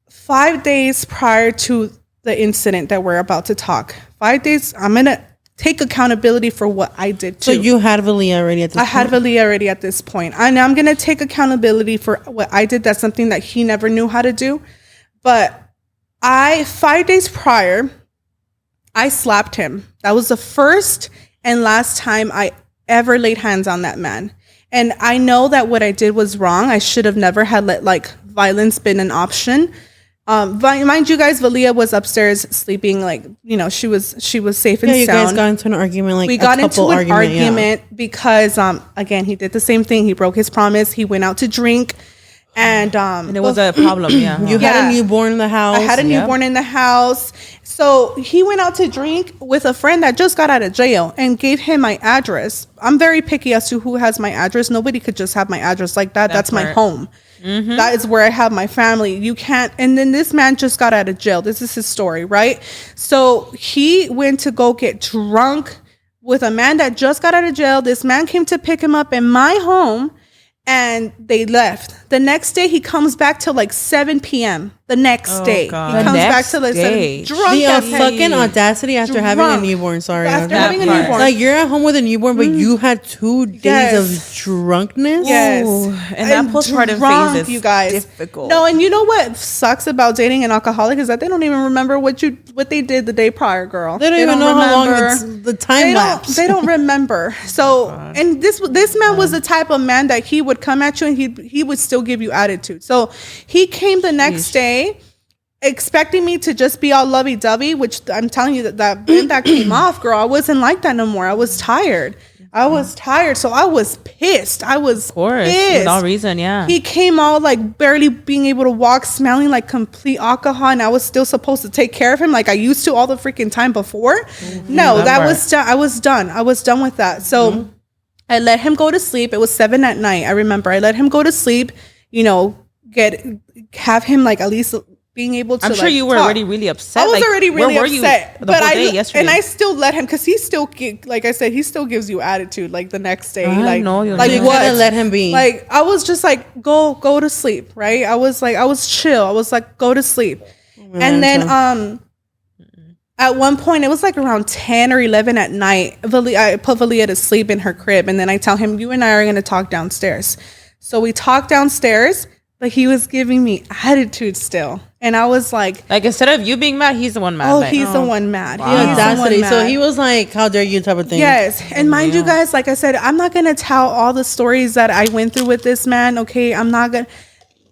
5 days prior to the incident that we're about to talk, 5 days, I'm gonna take accountability for what I did too. So you had Valia already at this point? I had Valia already at this point. And I'm gonna take accountability for what I did. That's something that he never knew how to do. But 5 days prior, I slapped him. That was the first and last time I ever laid hands on that man. And I know that what I did was wrong. I should have never had let like violence been an option. Mind you guys, Valia was upstairs sleeping, like, you know, she was safe and sound. You guys got into an argument, like we got into an argument because again, he did the same thing. He broke his promise. He went out to drink. And it was a problem. Yeah. You had a newborn in the house. I had a newborn in the house. So he went out to drink with a friend that just got out of jail and gave him my address. I'm very picky as to who has my address. Nobody could just have my address like that. That's my home. Mm-hmm. That is where I have my family. You can't. And then this man just got out of jail. This is his story, right? So he went to go get drunk with a man that just got out of jail. This man came to pick him up in my home. And they left. The next day, he comes back till like 7 p.m. The next day. God. He comes back till like 7 drunk. The fucking audacity after having a newborn. Sorry. After having a newborn. Like, you're at home with a newborn, but you had 2 days of drunkenness? Yes. Ooh. And that postpartum phase is you guys. difficult. No, and you know what sucks about dating an alcoholic is that they don't even remember what they did the day prior, girl. They don't even know how long the time lapse. They don't remember. So, and this man was the type of man that he would come at you and he would still give you attitude. So he came the next day expecting me to just be all lovey-dovey, which I'm telling you that came off, girl. I wasn't like that no more. I was tired. So I was pissed. I was, of course, pissed. With all reason, yeah. He came out like barely being able to walk, smelling like complete alcohol, and I was still supposed to take care of him like I used to all the freaking time before. Mm-hmm. No, that was done. I was done. I was done with that. So I let him go to sleep. It was 7 p.m. I remember. I let him go to sleep, you know, have him like at least being able to. I'm sure you were already really upset. I was already really upset. But I still let him because he still, like I said, he still gives you attitude like the next day. I know, like you what? Gotta let him be. Like I was just like, go to sleep, right? I was chill. I was like, go to sleep, and then at one point, it was like around 10 or 11 at night. I put Valia to sleep in her crib. And then I tell him, you and I are going to talk downstairs. So we talk downstairs, but he was giving me attitude still. And I was like instead of you being mad, he's the one mad. Oh, he's the one mad. Wow. The audacity. So he was like, how dare you type of thing. Yes. And mind you guys, like I said, I'm not going to tell all the stories that I went through with this man. Okay. I'm not going to.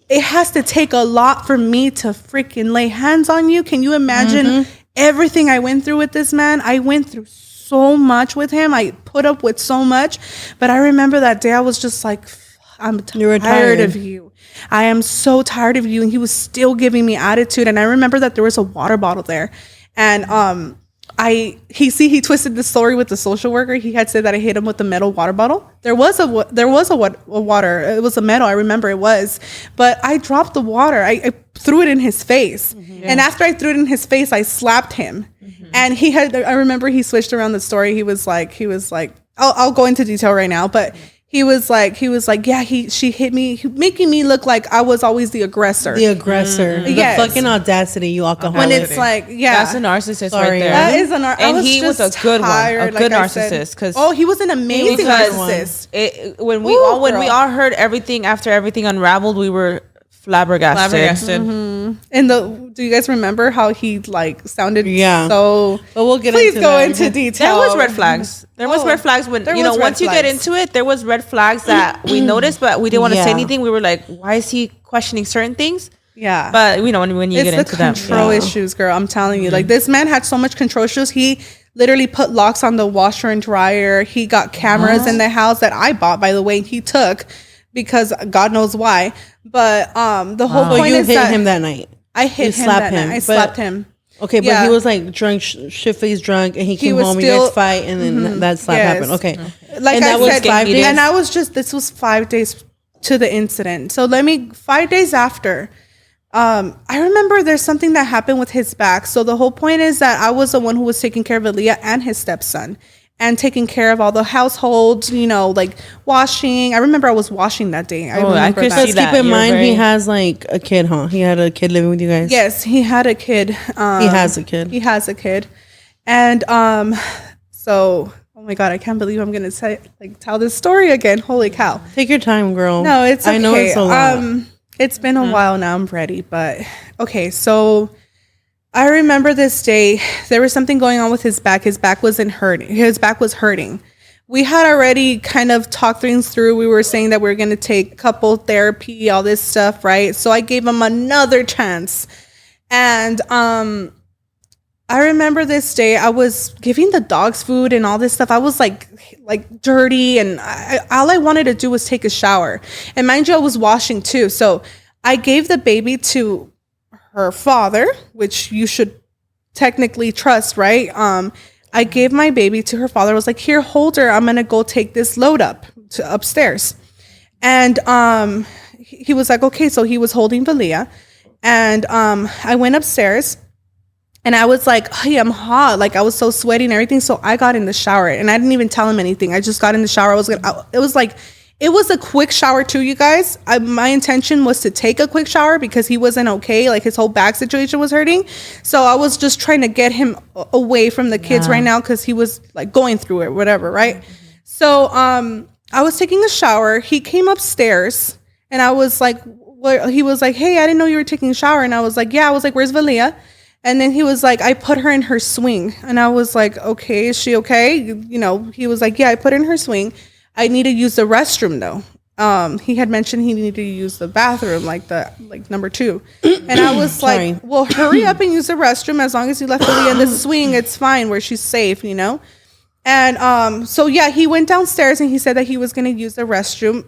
It has to take a lot for me to freaking lay hands on you. Can you imagine everything I went through with this man? I went through so much with him. I put up with so much. But I remember that day I was just like, I'm tired of you. I am so tired of you. And he was still giving me attitude. And I remember that there was a water bottle there. And he twisted the story with the social worker. He had said that I hit him with the metal water bottle. There was a water. It was a metal. I remember it was, but I dropped the water. I threw it in his face. And after I threw it in his face, I slapped him. And I remember he switched around the story. He was like, I'll go into detail right now, but he was like, yeah, she hit me, making me look like I was always the aggressor. The fucking audacity, you alcoholic. When it's like, yeah, that's a narcissist right there. That is a narcissist. And he was a good one, good narcissist. He was an amazing narcissist. When we all heard everything after everything unraveled, we were flabbergasted. And do you guys remember how he like sounded? Yeah. So, but we'll get. Please go into detail. There was red flags. There was red flags when once you get into it, there was red flags that we noticed, but we didn't want to say anything. We were like, why is he questioning certain things? Yeah. But when you get into them, it's the control issues, girl. I'm telling you, like this man had so much control issues. He literally put locks on the washer and dryer. He got cameras in the house that I bought, by the way. He took because God knows why. But the whole point is hit him that night. I hit him that night. I slapped him. Okay, but he was like drunk, shit-faced drunk, and he came home, you guys fight, and then that slap happened. Okay. Like I said, 5 days. And I was this was 5 days to the incident. So 5 days after, I remember there's something that happened with his back. So the whole point is that I was the one who was taking care of Aaliyah and his stepson and taking care of all the household, like washing. I remember I was washing that day. I could see that. Keep in mind, he has like a kid, huh? He had a kid living with you guys? Yes, he had a kid. He has a kid. He has a kid. And so, oh my God, I can't believe I'm going to tell this story again. Holy cow. Take your time, girl. No, it's okay. I know it's a lot. It's been a while now. I'm ready. But okay, so I remember this day. There was something going on with his back. His back wasn't hurting. His back was hurting. We had already kind of talked things through. We were saying that we were going to take couple therapy, all this stuff, right? So I gave him another chance. And I remember this day, I was giving the dogs food and all this stuff. I was like dirty, and all I wanted to do was take a shower. And mind you, I was washing too. So I gave the baby to her father, which you should technically trust, right? I gave my baby to her father. I was like, here, hold her. I'm going to go take this load up to upstairs. And he was like, okay. So he was holding Aaliyah. And I went upstairs. And I was like, hey, I'm hot. Like, I was so sweaty and everything. So I got in the shower, and I didn't even tell him anything. I just got in the shower. It was a quick shower too, you guys. My intention was to take a quick shower because he wasn't okay. Like, his whole back situation was hurting. So I was just trying to get him away from the kids right now because he was like going through it, whatever, right? So I was taking a shower. He came upstairs, and I was like, he was like, hey, I didn't know you were taking a shower. And I was like, yeah. I was like, where's Aaliyah? And then he was like, I put her in her swing. And I was like, okay, is she okay? He was like, yeah, I put her in her swing. I need to use the restroom though. He had mentioned he needed to use the bathroom, like number 2. And I was like, well, hurry up and use the restroom. As long as you left Aaliyah in the swing, it's fine where she's safe, And so yeah, he went downstairs and he said that he was going to use the restroom.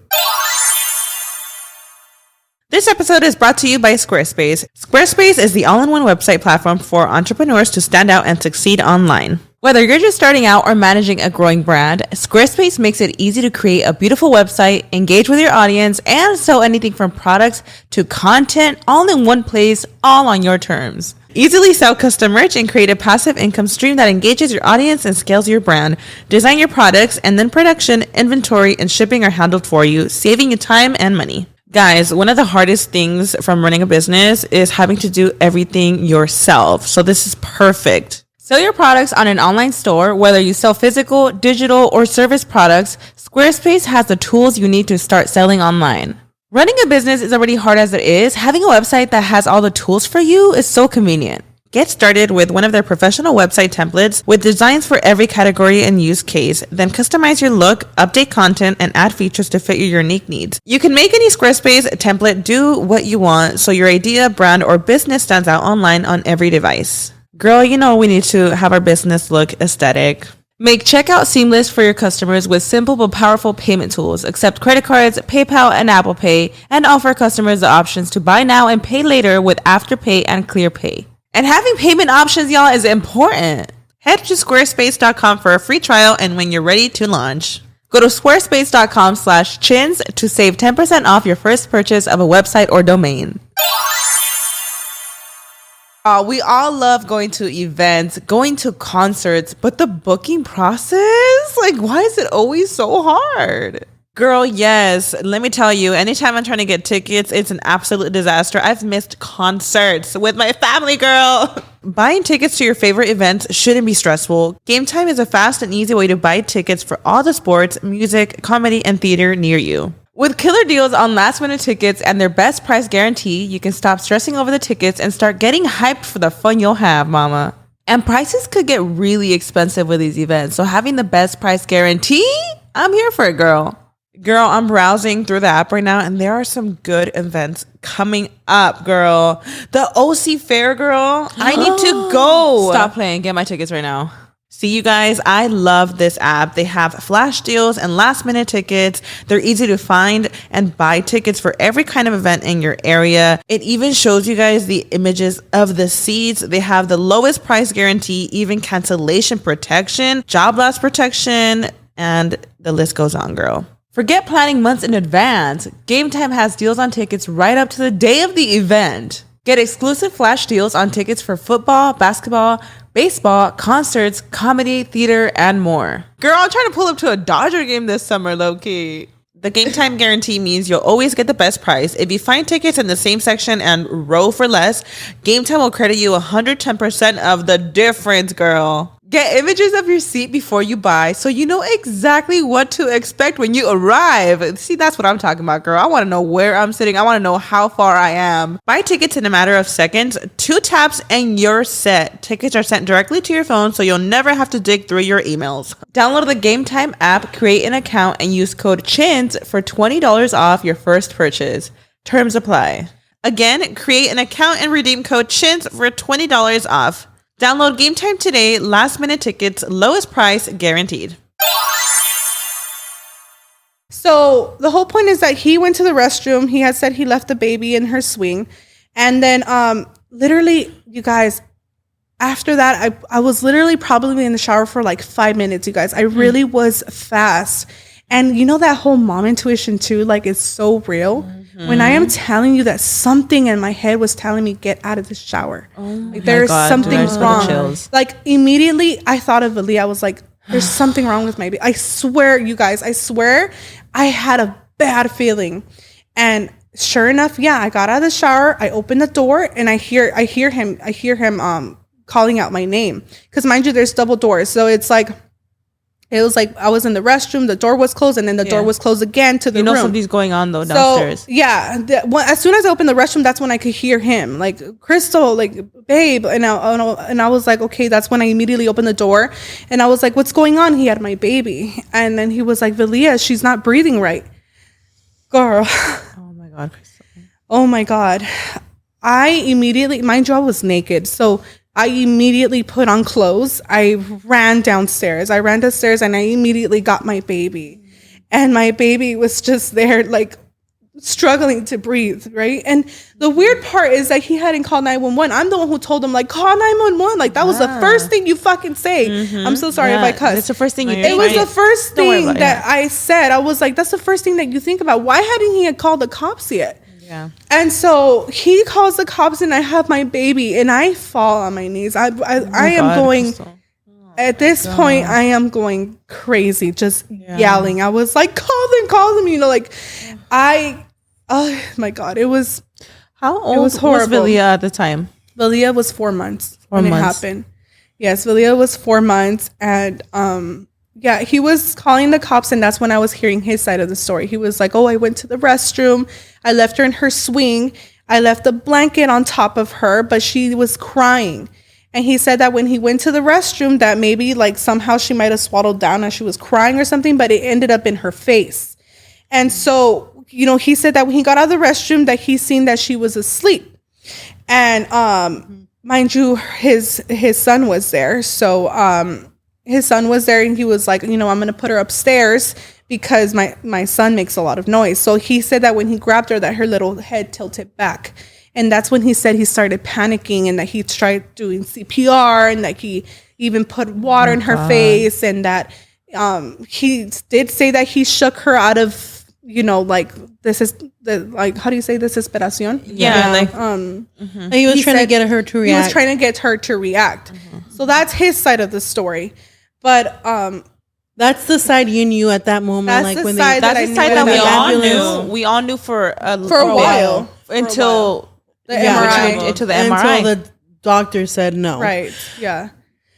This episode is brought to you by Squarespace. Squarespace is the all-in-one website platform for entrepreneurs to stand out and succeed online. Whether you're just starting out or managing a growing brand, Squarespace makes it easy to create a beautiful website, engage with your audience, and sell anything from products to content all in one place, all on your terms. Easily sell custom merch and create a passive income stream that engages your audience and scales your brand. Design your products, and then production, inventory, and shipping are handled for you, saving you time and money. Guys, one of the hardest things from running a business is having to do everything yourself. So this is perfect. Sell your products on an online store. Whether you sell physical, digital, or service products, Squarespace has the tools you need to start selling online. Running a business is already hard as it is. Having a website that has all the tools for you is so convenient. Get started with one of their professional website templates with designs for every category and use case. Then customize your look, update content, and add features to fit your unique needs. You can make any Squarespace template do what you want so your idea, brand, or business stands out online on every device. Girl, we need to have our business look aesthetic. Make checkout seamless for your customers with simple but powerful payment tools. Accept credit cards, PayPal, and Apple Pay, and offer customers the options to buy now and pay later with Afterpay and ClearPay. And having payment options, y'all, is important. Head to squarespace.com for a free trial and when you're ready to launch. Go to squarespace.com/chins to save 10% off your first purchase of a website or domain. We all love going to events, going to concerts, but the booking process, why is it always so hard? Girl, yes. Let me tell you, anytime I'm trying to get tickets, it's an absolute disaster. I've missed concerts with my family, girl. Buying tickets to your favorite events shouldn't be stressful. Game Time is a fast and easy way to buy tickets for all the sports, music, comedy, and theater near you. With killer deals on last-minute tickets and their best price guarantee, you can stop stressing over the tickets and start getting hyped for the fun you'll have, mama. And prices could get really expensive with these events, so having the best price guarantee, I'm here for it, girl. Girl, I'm browsing through the app right now, and there are some good events coming up, girl. The OC Fair, girl. I need to go. Stop playing. Get my tickets right now. See, you guys, I love this app. They have flash deals and last-minute tickets. They're easy to find and buy tickets for every kind of event in your area. It even shows you guys the images of the seats. They have the lowest price guarantee, even cancellation protection, job loss protection, and the list goes on, girl. Forget planning months in advance. Game Time has deals on tickets right up to the day of the event. Get exclusive flash deals on tickets for football, basketball, baseball, concerts, comedy, theater, and more. Girl, I'm trying to pull up to a Dodger game this summer, low-key. The Game Time guarantee means you'll always get the best price. If you find tickets in the same section and row for less, Game Time will credit you 110% of the difference, girl. Get images of your seat before you buy so you know exactly what to expect when you arrive. See, that's what I'm talking about, girl. I want to know where I'm sitting. I want to know how far I am. Buy tickets in a matter of seconds. 2 taps and you're set. Tickets are sent directly to your phone so you'll never have to dig through your emails. Download the Game Time app, create an account, and use code CHINS for $20 off your first purchase. Terms apply. Again, create an account and redeem code CHINS for $20 off. Download Game Time today. Last minute tickets, lowest price guaranteed. So the whole point is that he went to the restroom. He had said he left the baby in her swing. And then literally, you guys, after that, I was literally probably in the shower for like 5 minutes, you guys. I really was fast. And you know that whole mom intuition too, like it's so real. When I am telling you that something in my head was telling me get out of the shower. Like there is something wrong. Like immediately I thought of Aaliyah. I was like, there's something wrong with my baby. I swear, you guys, I swear I had a bad feeling. And sure enough, yeah, I got out of the shower, I opened the door and I hear him calling out my name. Because mind you, there's double doors. So it was like I was in the restroom, the door was closed, and then the door was closed again to the room. Something's going on though downstairs. So, yeah. As soon as I opened the restroom, that's when I could hear him. Like, Krystal, like, babe. And I was like, okay, that's when I immediately opened the door. And I was like, what's going on? He had my baby. And then he was like, Aaliyah, she's not breathing right. Girl. Oh my God, Krystal. Oh my God. My jaw was naked. So I immediately put on clothes. I ran downstairs and I immediately got my baby. And my baby was just there, like, struggling to breathe, right? And the weird part is that he hadn't called 911. I'm the one who told him, like, call 911. Like, that was the first thing you fucking say. I'm so sorry if I cuss. It's the first thing you think. It was the first thing that I said. I was like, that's the first thing that you think about. Why hadn't he called the cops yet? Yeah. And so he calls the cops and I have my baby and I fall on my knees. I am going, at this point, I am going crazy, just yelling. I was like, call them, you know, like oh my God, it was, how old was Aaliyah at the time? Aaliyah was 4 months when it happened. Yes, Aaliyah was 4 months and, yeah, he was calling the cops and that's when I was hearing his side of the story. He was like, oh, I went to the restroom. I left her in her swing. I left a blanket on top of her, but she was crying. And he said that when he went to the restroom that maybe like somehow she might have swallowed down as she was crying or something, but it ended up in her face. And so, you know, he said that when he got out of the restroom that he seen that she was asleep. And mind you, his son was there. So his son was there and he was like, you know, I'm going to put her upstairs because my son makes a lot of noise. So he said that when he grabbed her, that her little head tilted back. And that's when he said he started panicking and that he tried doing CPR and that he even put water in her face and that he did say that he shook her out of, you know, like this is the, like, how do you say desesperación? Yeah. Like, he was trying to get her to react. He was trying to get her to react. So that's his side of the story. But that's the side you knew at that moment. That's like the when side they, that that's the side that we all knew. We all knew for a while until the MRI. Into the MRI. Until the doctor said no. Right. Yeah.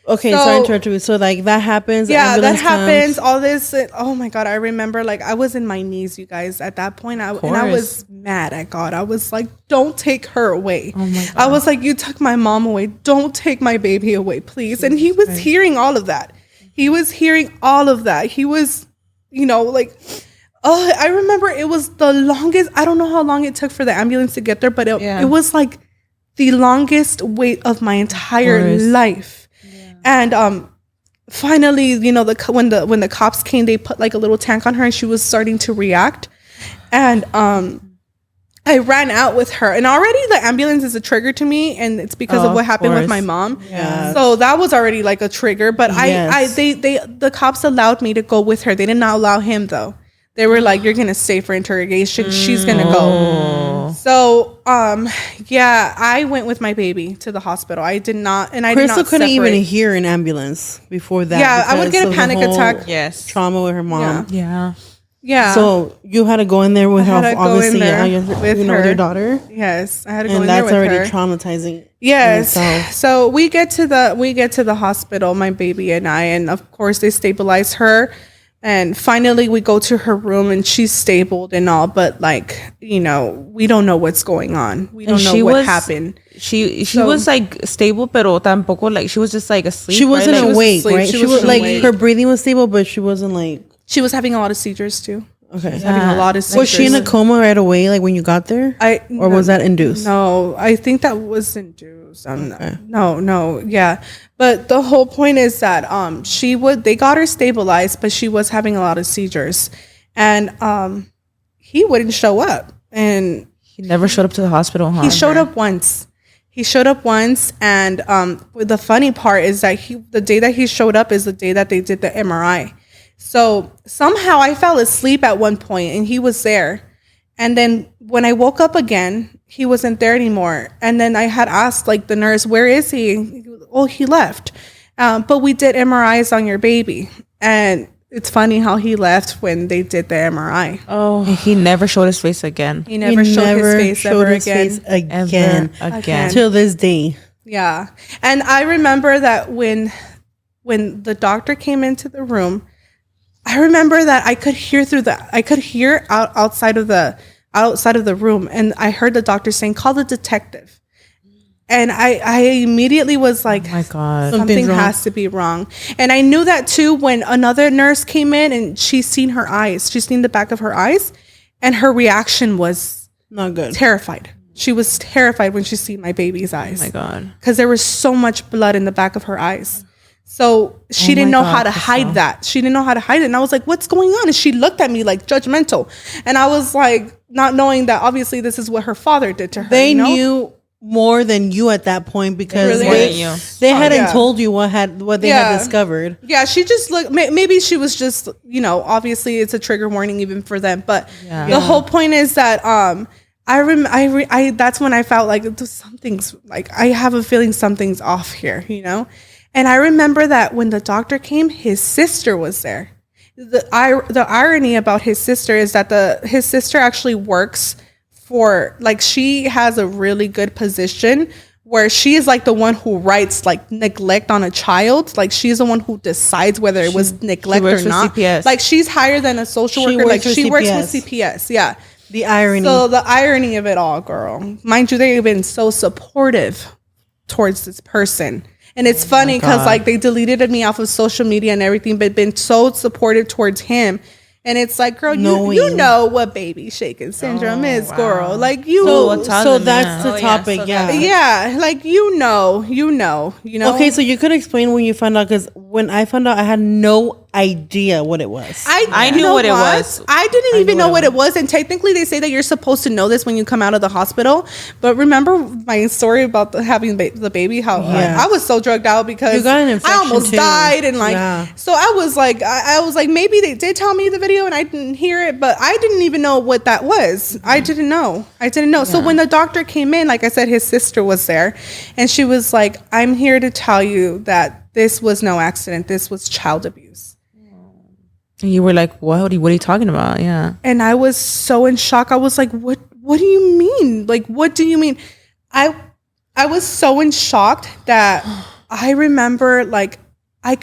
Okay, so I interrupted you. So like that happens. Yeah, that happens. All this. Oh my God, I remember. Like I was in my knees, you guys. At that point, and I was mad at God. I was like, "Don't take her away." Oh my God. I was like, "You took my mom away. Don't take my baby away, please." And he was hearing all of that. He was hearing all of that. He was, you know, like, oh, I remember it was the longest. I don't know how long it took for the ambulance to get there, but it was like the longest wait of my entire life. Yeah. And finally, you know, when the cops came, they put like a little tank on her and she was starting to react. And I ran out with her, and already the ambulance is a trigger to me, and it's because of what happened with my mom. Yes. So that was already like a trigger. But the cops allowed me to go with her. They did not allow him though. they were like, you're gonna stay for interrogation. She's gonna go. So yeah, I went with my baby to the hospital. I did not, and I did not couldn't even hear an ambulance before that. Yeah, I would get a panic attack. Yes, trauma with her mom. Yeah. So you had to go in there with her, obviously, with your daughter. Yes, I had to go in there with her. And that's already traumatizing. Yes. So we get to the hospital, my baby and I, and of course they stabilize her. And finally we go to her room and she's stabled and all, but like, you know, we don't know what's going on. We don't know what happened. She was like stable, pero tampoco like she was just like asleep. She wasn't awake, right? She was like her breathing was stable, but she wasn't like. She was having a lot of seigers too. Okay. Having a lot of seizures. Was she in a coma right away, like when you got there? Or was that induced? No, I think that was induced. No, yeah. But the whole point is that they got her stabilized, but she was having a lot of seizures. And he wouldn't show up. And he never showed up to the hospital, huh? He showed up once. And the funny part is that the day that he showed up is the day that they did the MRI. So somehow I fell asleep at one point and he was there. And then when I woke up again, he wasn't there anymore. And then I had asked like the nurse, where is he? Oh, he left. But we did MRIs on your baby. And it's funny how he left when they did the MRI. Oh, he never showed his face again. He never showed his face again. Till this day. Yeah. And I remember that when the doctor came into the room, I remember that I could hear outside of the room, and I heard the doctor saying, "Call the detective." And I immediately was like, "Oh my God, something has to be wrong." And I knew that too when another nurse came in and she's seen her eyes. She's seen the back of her eyes, and her reaction was not good. Terrified. She was terrified when she seen my baby's eyes. Oh my God, because there was so much blood in the back of her eyes. So she didn't know how to hide that. She didn't know how to hide it. And I was like, what's going on? And she looked at me like judgmental. And I was like, not knowing that obviously this is what her father did to her. They knew more than you at that point because they hadn't told you what they had discovered. Yeah, she just looked, maybe she was just, obviously it's a trigger warning even for them. But the whole point is that I that's when I felt like something's like, I have a feeling something's off here, And I remember that when the doctor came, his sister was there. The irony about his sister is that his sister actually works for, like, she has a really good position where she is like the one who writes like neglect on a child. Like she's the one who decides whether it was neglect or not. CPS. Like she's higher than a social worker. Like she works with CPS. Yeah. The irony. So the irony of it all, girl. Mind you, they've been so supportive towards this person. And it's funny because like they deleted me off of social media and everything, but been so supportive towards him. And it's like, girl, you know what baby shaking syndrome is, girl. Like so that's the topic, yeah. Like you know. Okay, so you could explain when you found out, because when I found out, I had no idea what it was. I knew what it was. I didn't even know what it was, and technically they say that you're supposed to know this when you come out of the hospital. But remember my story about having the baby? How I was so drugged out because you got an infection, I almost died, and so I was like, maybe they did tell me the video and I didn't hear it, but I didn't even know what that was. Mm-hmm. I didn't know. Yeah. So when the doctor came in, like I said, his sister was there, and she was like, "I'm here to tell you that this was no accident. This was child abuse." And you were like, what are you talking about? Yeah. And I was so in shock. I was like, what do you mean? Like, what do you mean? I was so in shock that I remember, like, I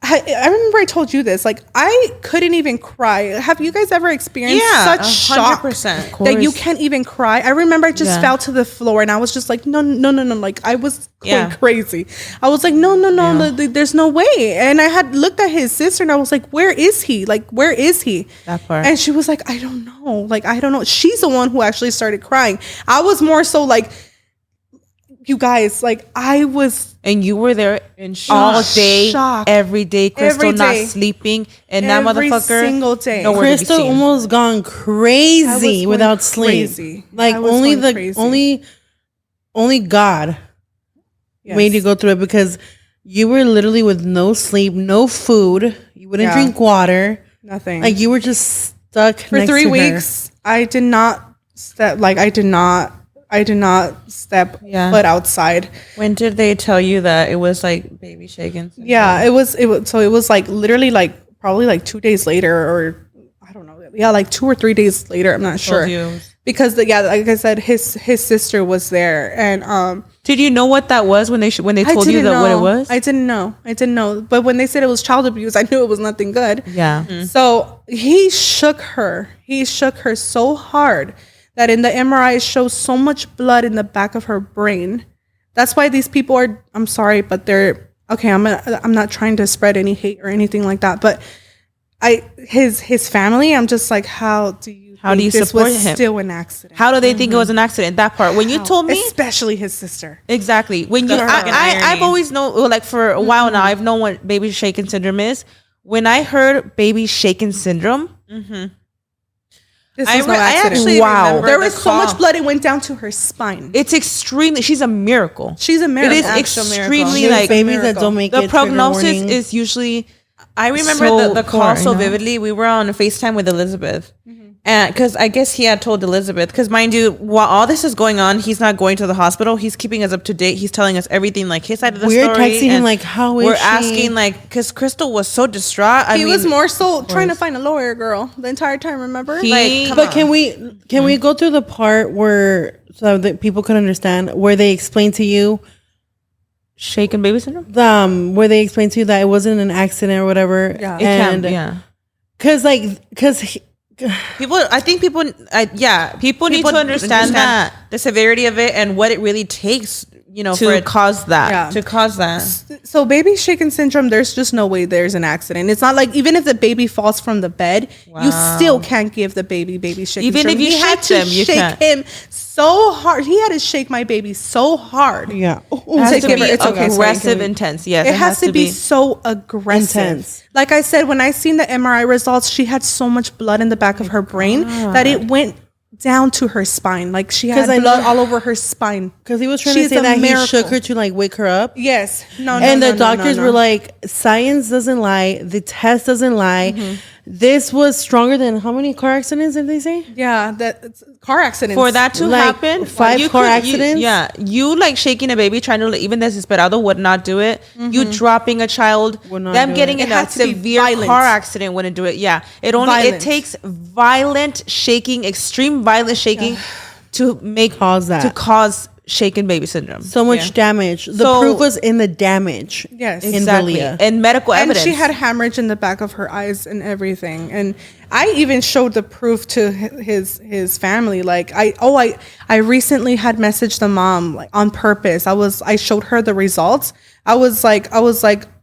remember I told you this, like, I couldn't even cry. Have you guys ever experienced such 100%, shock that you can't even cry? I remember I just fell to the floor and I was just like, no. Like, I was going crazy. I was like, no, there's no way. And I had looked at his sister and I was like, where is he? Like, where is he? That part. And she was like, I don't know. Like, I don't know. She's the one who actually started crying. I was more so like, you guys, like, I was... And you were there all day, every day, Krystal not sleeping, and that motherfucker... Every single day. Krystal almost gone crazy without sleep. Like, only God made you go through it, because you were literally with no sleep, no food. You wouldn't drink water. Nothing. Like, you were just stuck for 3 weeks. I did not step. Like I did not step foot outside. When did they tell you that it was like baby shaking? Yeah, it was. So it was like literally like probably like 2 days later, or I don't know. Yeah, like 2 or 3 days later. I'm not sure. Because like I said, his sister was there, and did you know what that was when they told you that what it was? I didn't know. But when they said it was child abuse, I knew it was nothing good. Yeah. Mm-hmm. So he shook her. He shook her so hard that in the MRI it shows so much blood in the back of her brain. That's why these people are. I'm sorry, but they're okay. I'm not trying to spread any hate or anything like that, but his family. I'm just like, how do you support him? Still an accident. How do they think it was an accident? That part. When you told me, especially his sister. Exactly. When I've always known, like for a while now, I've known what baby shaken syndrome is. When I heard baby shaken syndrome, I actually remember there was so much blood it went down to her spine. It's extremely. She's a miracle. She's a miracle. It is extremely like babies that don't make the it. Prognosis is usually. I remember the call so vividly. We were on a FaceTime with Elizabeth. And because I guess he had told Elizabeth, because mind you, while all this is going on, he's not going to the hospital. He's keeping us up to date. He's telling us everything, like his side of the story. We're texting him like, how is we're she? asking like, because Krystal was so distraught. He was more so trying to find a lawyer, girl, the entire time. Remember? Can we go through the part where so that people can understand where they explain to you shaken baby syndrome? Where they explain to you that it wasn't an accident or whatever. Yeah, because people need to understand that the severity of it and what it really takes, to cause that. So baby shaken syndrome, there's just no way there's an accident. It's not like even if the baby falls from the bed, you still can't give the baby shaken even syndrome. If you shake them, you can't. Him so hard. He had to shake my baby so hard. Yeah. It has to be aggressive, intense. Yes. It has to be so aggressive. Intense. Like I said, when I seen the MRI results, she had so much blood in the back of her brain that it went down to her spine. Like she had blood all over her spine. Because he was trying to say that he shook her to like wake her up. Yes. And the doctors were like, science doesn't lie. The test doesn't lie. This was stronger than how many car accidents did they say? Yeah, that car accidents. For that to happen, 5 car accidents. You like shaking a baby, trying to even desesperado would not do it. You dropping a child, them getting in a severe car accident wouldn't do it. Yeah, it takes violent shaking, extreme violent shaking to cause shaken baby syndrome. So much damage. The proof was in the damage. Yes, exactly. And medical evidence. And she had hemorrhage in the back of her eyes and everything. And I even showed the proof to his family. Like I recently had messaged the mom like on purpose. I showed her the results. I was like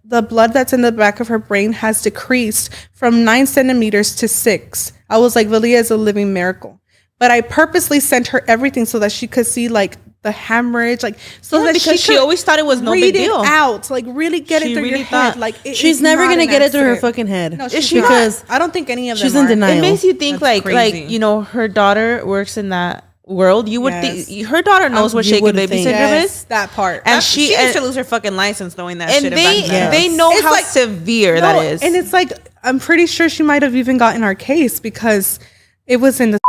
the blood that's in the back of her brain has decreased from 9 centimeters to 6. I was like, Aaliyah is a living miracle. But I purposely sent her everything so that she could see like the hemorrhage, like because she always thought it was no big deal. Out, like really get it through your head. Like she's never gonna get it through her fucking head. No, because I don't think any of them. She's in denial. It makes you think like her daughter works in that world. You would think her daughter knows what shaken baby syndrome is. That part, and she needs to lose her fucking license knowing that shit. And they know how severe that is. And it's like I'm pretty sure she might have even gotten our case because it was in the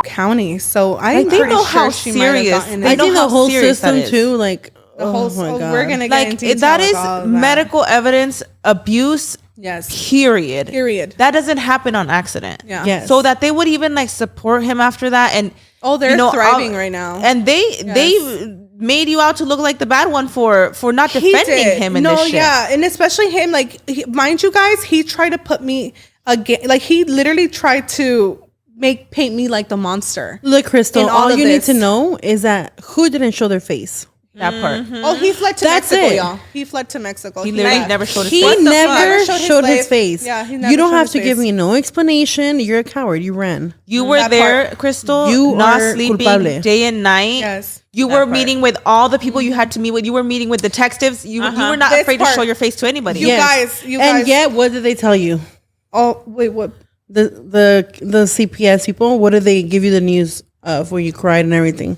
county. So I'm pretty sure how she serious. I think the whole system too. Like the whole. We're gonna get like into that is medical evidence abuse. Yes. Period. That doesn't happen on accident. Yeah. Yes. So that they would even like support him after that, and they're thriving right now. And they made you out to look like the bad one for not defending him in this shit. Yeah, and especially him. Like, mind you guys, he tried to put me again. Like he literally tried to paint me like the monster. Look, Krystal, all you need to know is that who didn't show their face. That part. Oh, he fled to Mexico, y'all. He fled to Mexico. He literally never showed his face. He never showed his face. Yeah, you don't have to give me no explanation. You're a coward. You ran. You were there, Krystal. You not are sleeping culpable. Day and night. Yes. You were meeting with all the people you had to meet with. You were meeting with detectives. You were not afraid to show your face to anybody. You guys. And yet, what did they tell you? Oh, wait, what? The CPS people, what did they give you the news of when you cried and everything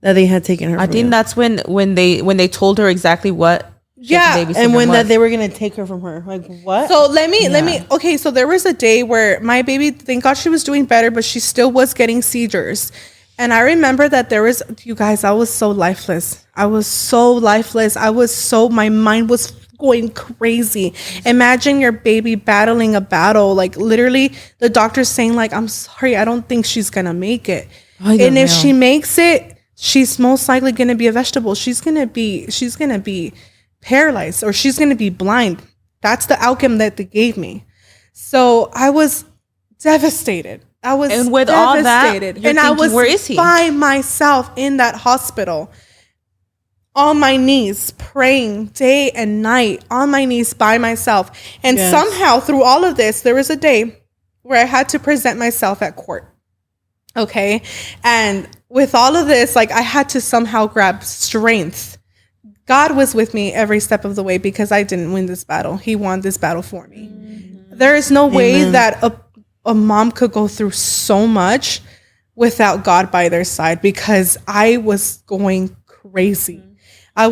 that they had taken her? I think that's when they told her exactly what And when that they were gonna take her from her, like what? So let me. Okay, so there was a day where my baby, thank God she was doing better, but she still was getting seizures. And I remember that there was, you guys, I was so lifeless. My mind was going crazy. Imagine your baby battling a battle, like literally the doctor's saying like, I'm sorry, I don't think she's gonna make it. And if she makes it, she's most likely gonna be a vegetable. She's gonna be paralyzed, or she's gonna be blind. That's the outcome that they gave me. So I was devastated. And with devastated. All that, and thinking, I was, where is he? By myself in that hospital, on my knees, praying day and night, on my knees by myself. And somehow through all of this, there was a day where I had to present myself at court. Okay. And with all of this, like I had to somehow grab strength. God was with me every step of the way because I didn't win this battle. He won this battle for me. Mm-hmm. There is no way that a mom could go through so much without God by their side, because I was going crazy. I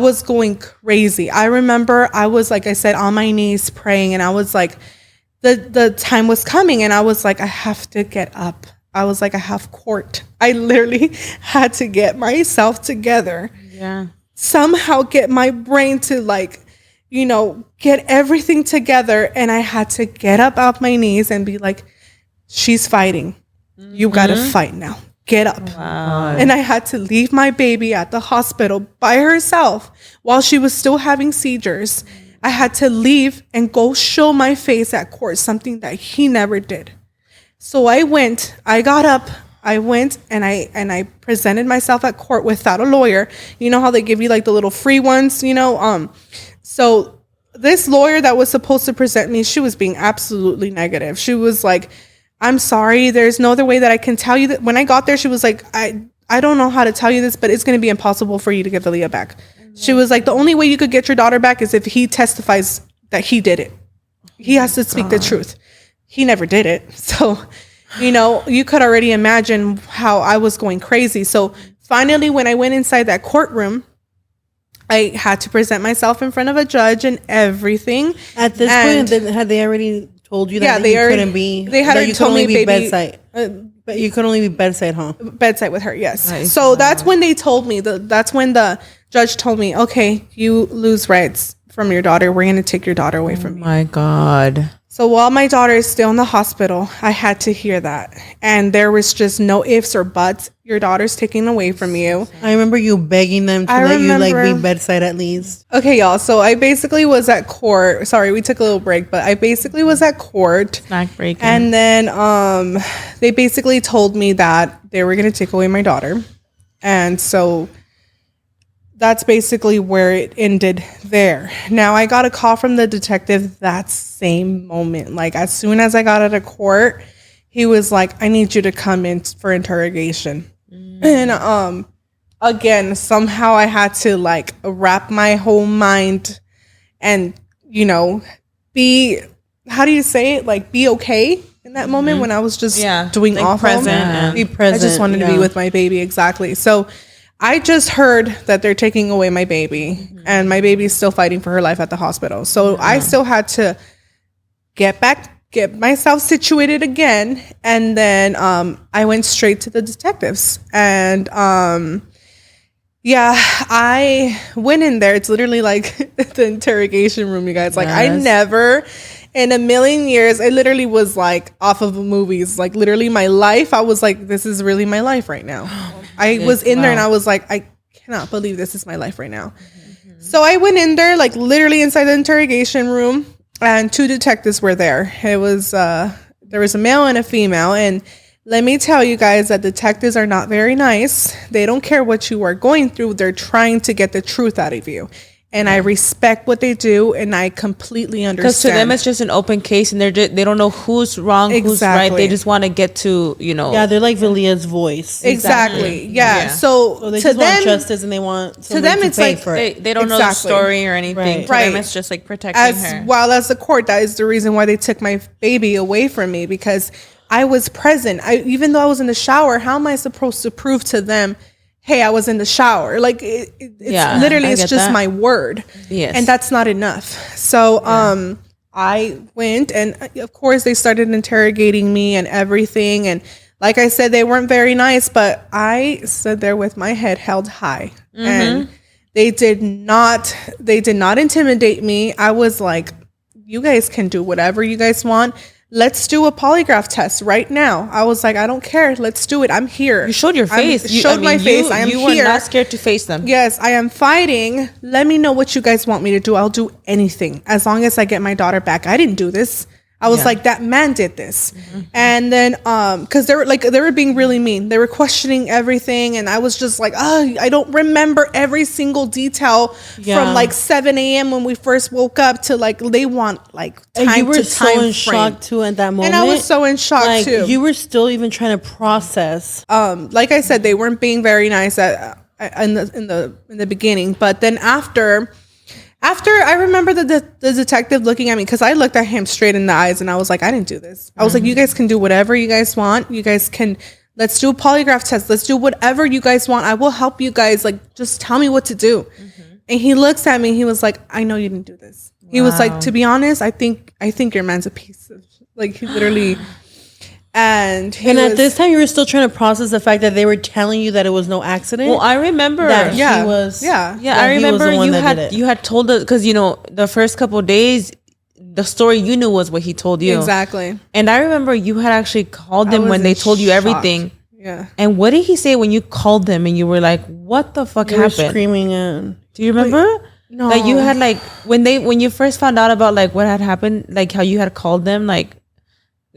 remember I was, like I said, on my knees praying, and I was like, the time was coming, and I was like, I have to get up. I was like, I have court. I literally had to get myself together. Yeah. Somehow get my brain to get everything together. And I had to get up off my knees and be like, she's fighting. You got to fight now. Get up. Wow. And I had to leave my baby at the hospital by herself while she was still having seizures. I had to leave and go show my face at court, something that he never did. So I got up, I went and I presented myself at court without a lawyer. You know how they give you like the little free ones, so this lawyer that was supposed to present me, she was being absolutely negative. She was like, I'm sorry, there's no other way that I can tell you that. When I got there, she was like, I don't know how to tell you this, but it's going to be impossible for you to get Aaliyah back. She was like, the only way you could get your daughter back is if he testifies that he did it. He has to speak the truth. He never did it. So, you could already imagine how I was going crazy. So finally, when I went inside that courtroom, I had to present myself in front of a judge and everything. At this point, had they already told you that couldn't be? They had already told me, bedside. But you could only be bedside, huh? Bedside with her, yes. Nice. So that's when they told me, that's when the judge told me, okay, you lose rights from your daughter. We're going to take your daughter away from you. Oh my God. So while my daughter is still in the hospital, I had to hear that. And there was just no ifs or buts. Your daughter's taken away from you. I remember you begging them to let you be bedside at least. Okay, y'all. So I basically was at court. Sorry, we took a little break, but I basically was at court. Snack break. And then they basically told me that they were going to take away my daughter. And so that's basically where it ended there. Now, I got a call from the detective that same moment. Like, as soon as I got out of court, he was like, I need you to come in for interrogation. And again, somehow I had to wrap my whole mind and, be, how do you say it? Be okay in that moment when I was just doing awful. Present. Be present. I just wanted to be with my baby. Exactly. So I just heard that they're taking away my baby, and my baby is still fighting for her life at the hospital. So I still had to get myself situated again. And then I went straight to the detectives. And I went in there. It's literally like the interrogation room, you guys. Like, yes. I never in a million years, it literally was like off of movies. Like, literally my life, I was like, this is really my life right now. I was in there and I was like, I cannot believe this is my life right now. Mm-hmm. So I went in there, like literally inside the interrogation room, and two detectives were there. It was, there was a male and a female. And let me tell you guys that detectives are not very nice. They don't care what you are going through. They're trying to get the truth out of you. And I respect what they do, and I completely understand. Because to them, it's just an open case, and they don't know who's wrong, who's right. They just want to get to, Yeah, they're like Aaliyah's voice. Exactly. Yeah. So they just want justice, and they want to them it's like for it. They don't know the story or anything. Right. To them, it's just like protecting her. As well as the court, that is the reason why they took my baby away from me, because I was present. Even though I was in the shower, how am I supposed to prove to them, hey, I was in the shower. Like it's literally, it's just my word. Yes. And that's not enough. So, I went, and of course they started interrogating me and everything. And like I said, they weren't very nice, but I stood there with my head held high. And they did not intimidate me. I was like, you guys can do whatever you guys want. Let's do a polygraph test right now. I was like, I don't care. Let's do it. I'm here. You showed your face. I showed my face. I am here. You were not scared to face them. Yes, I am fighting. Let me know what you guys want me to do. I'll do anything as long as I get my daughter back. I didn't do this. I was like, that man did this. And then, cause they were being really mean. They were questioning everything. And I was just like, I don't remember every single detail from like 7 a.m. when we first woke up to like, they want like time. And you were so in shock too at that moment. And I was so in shock too. You were still even trying to process. Like I said, they weren't being very nice in the beginning, but then after I remember the detective looking at me, because I looked at him straight in the eyes and I was like, I didn't do this. I was like, you guys can do whatever you guys want. You guys can, let's do a polygraph test. Let's do whatever you guys want. I will help you guys. Like, just tell me what to do. And he looks at me. He was like, I know you didn't do this. Wow. He was like, to be honest, I think your man's a piece of, like, he literally... And at this time, you were still trying to process the fact that they were telling you that it was no accident. Well, I remember that he was. I remember you had told us, because the first couple of days, the story you knew was what he told you exactly. And I remember you had actually called them when they told you everything. Yeah. And what did he say when you called them and you were like, "What the fuck happened?" Were screaming and. Do you remember? No. Like you had like when you first found out about like what had happened, like how you had called them, like.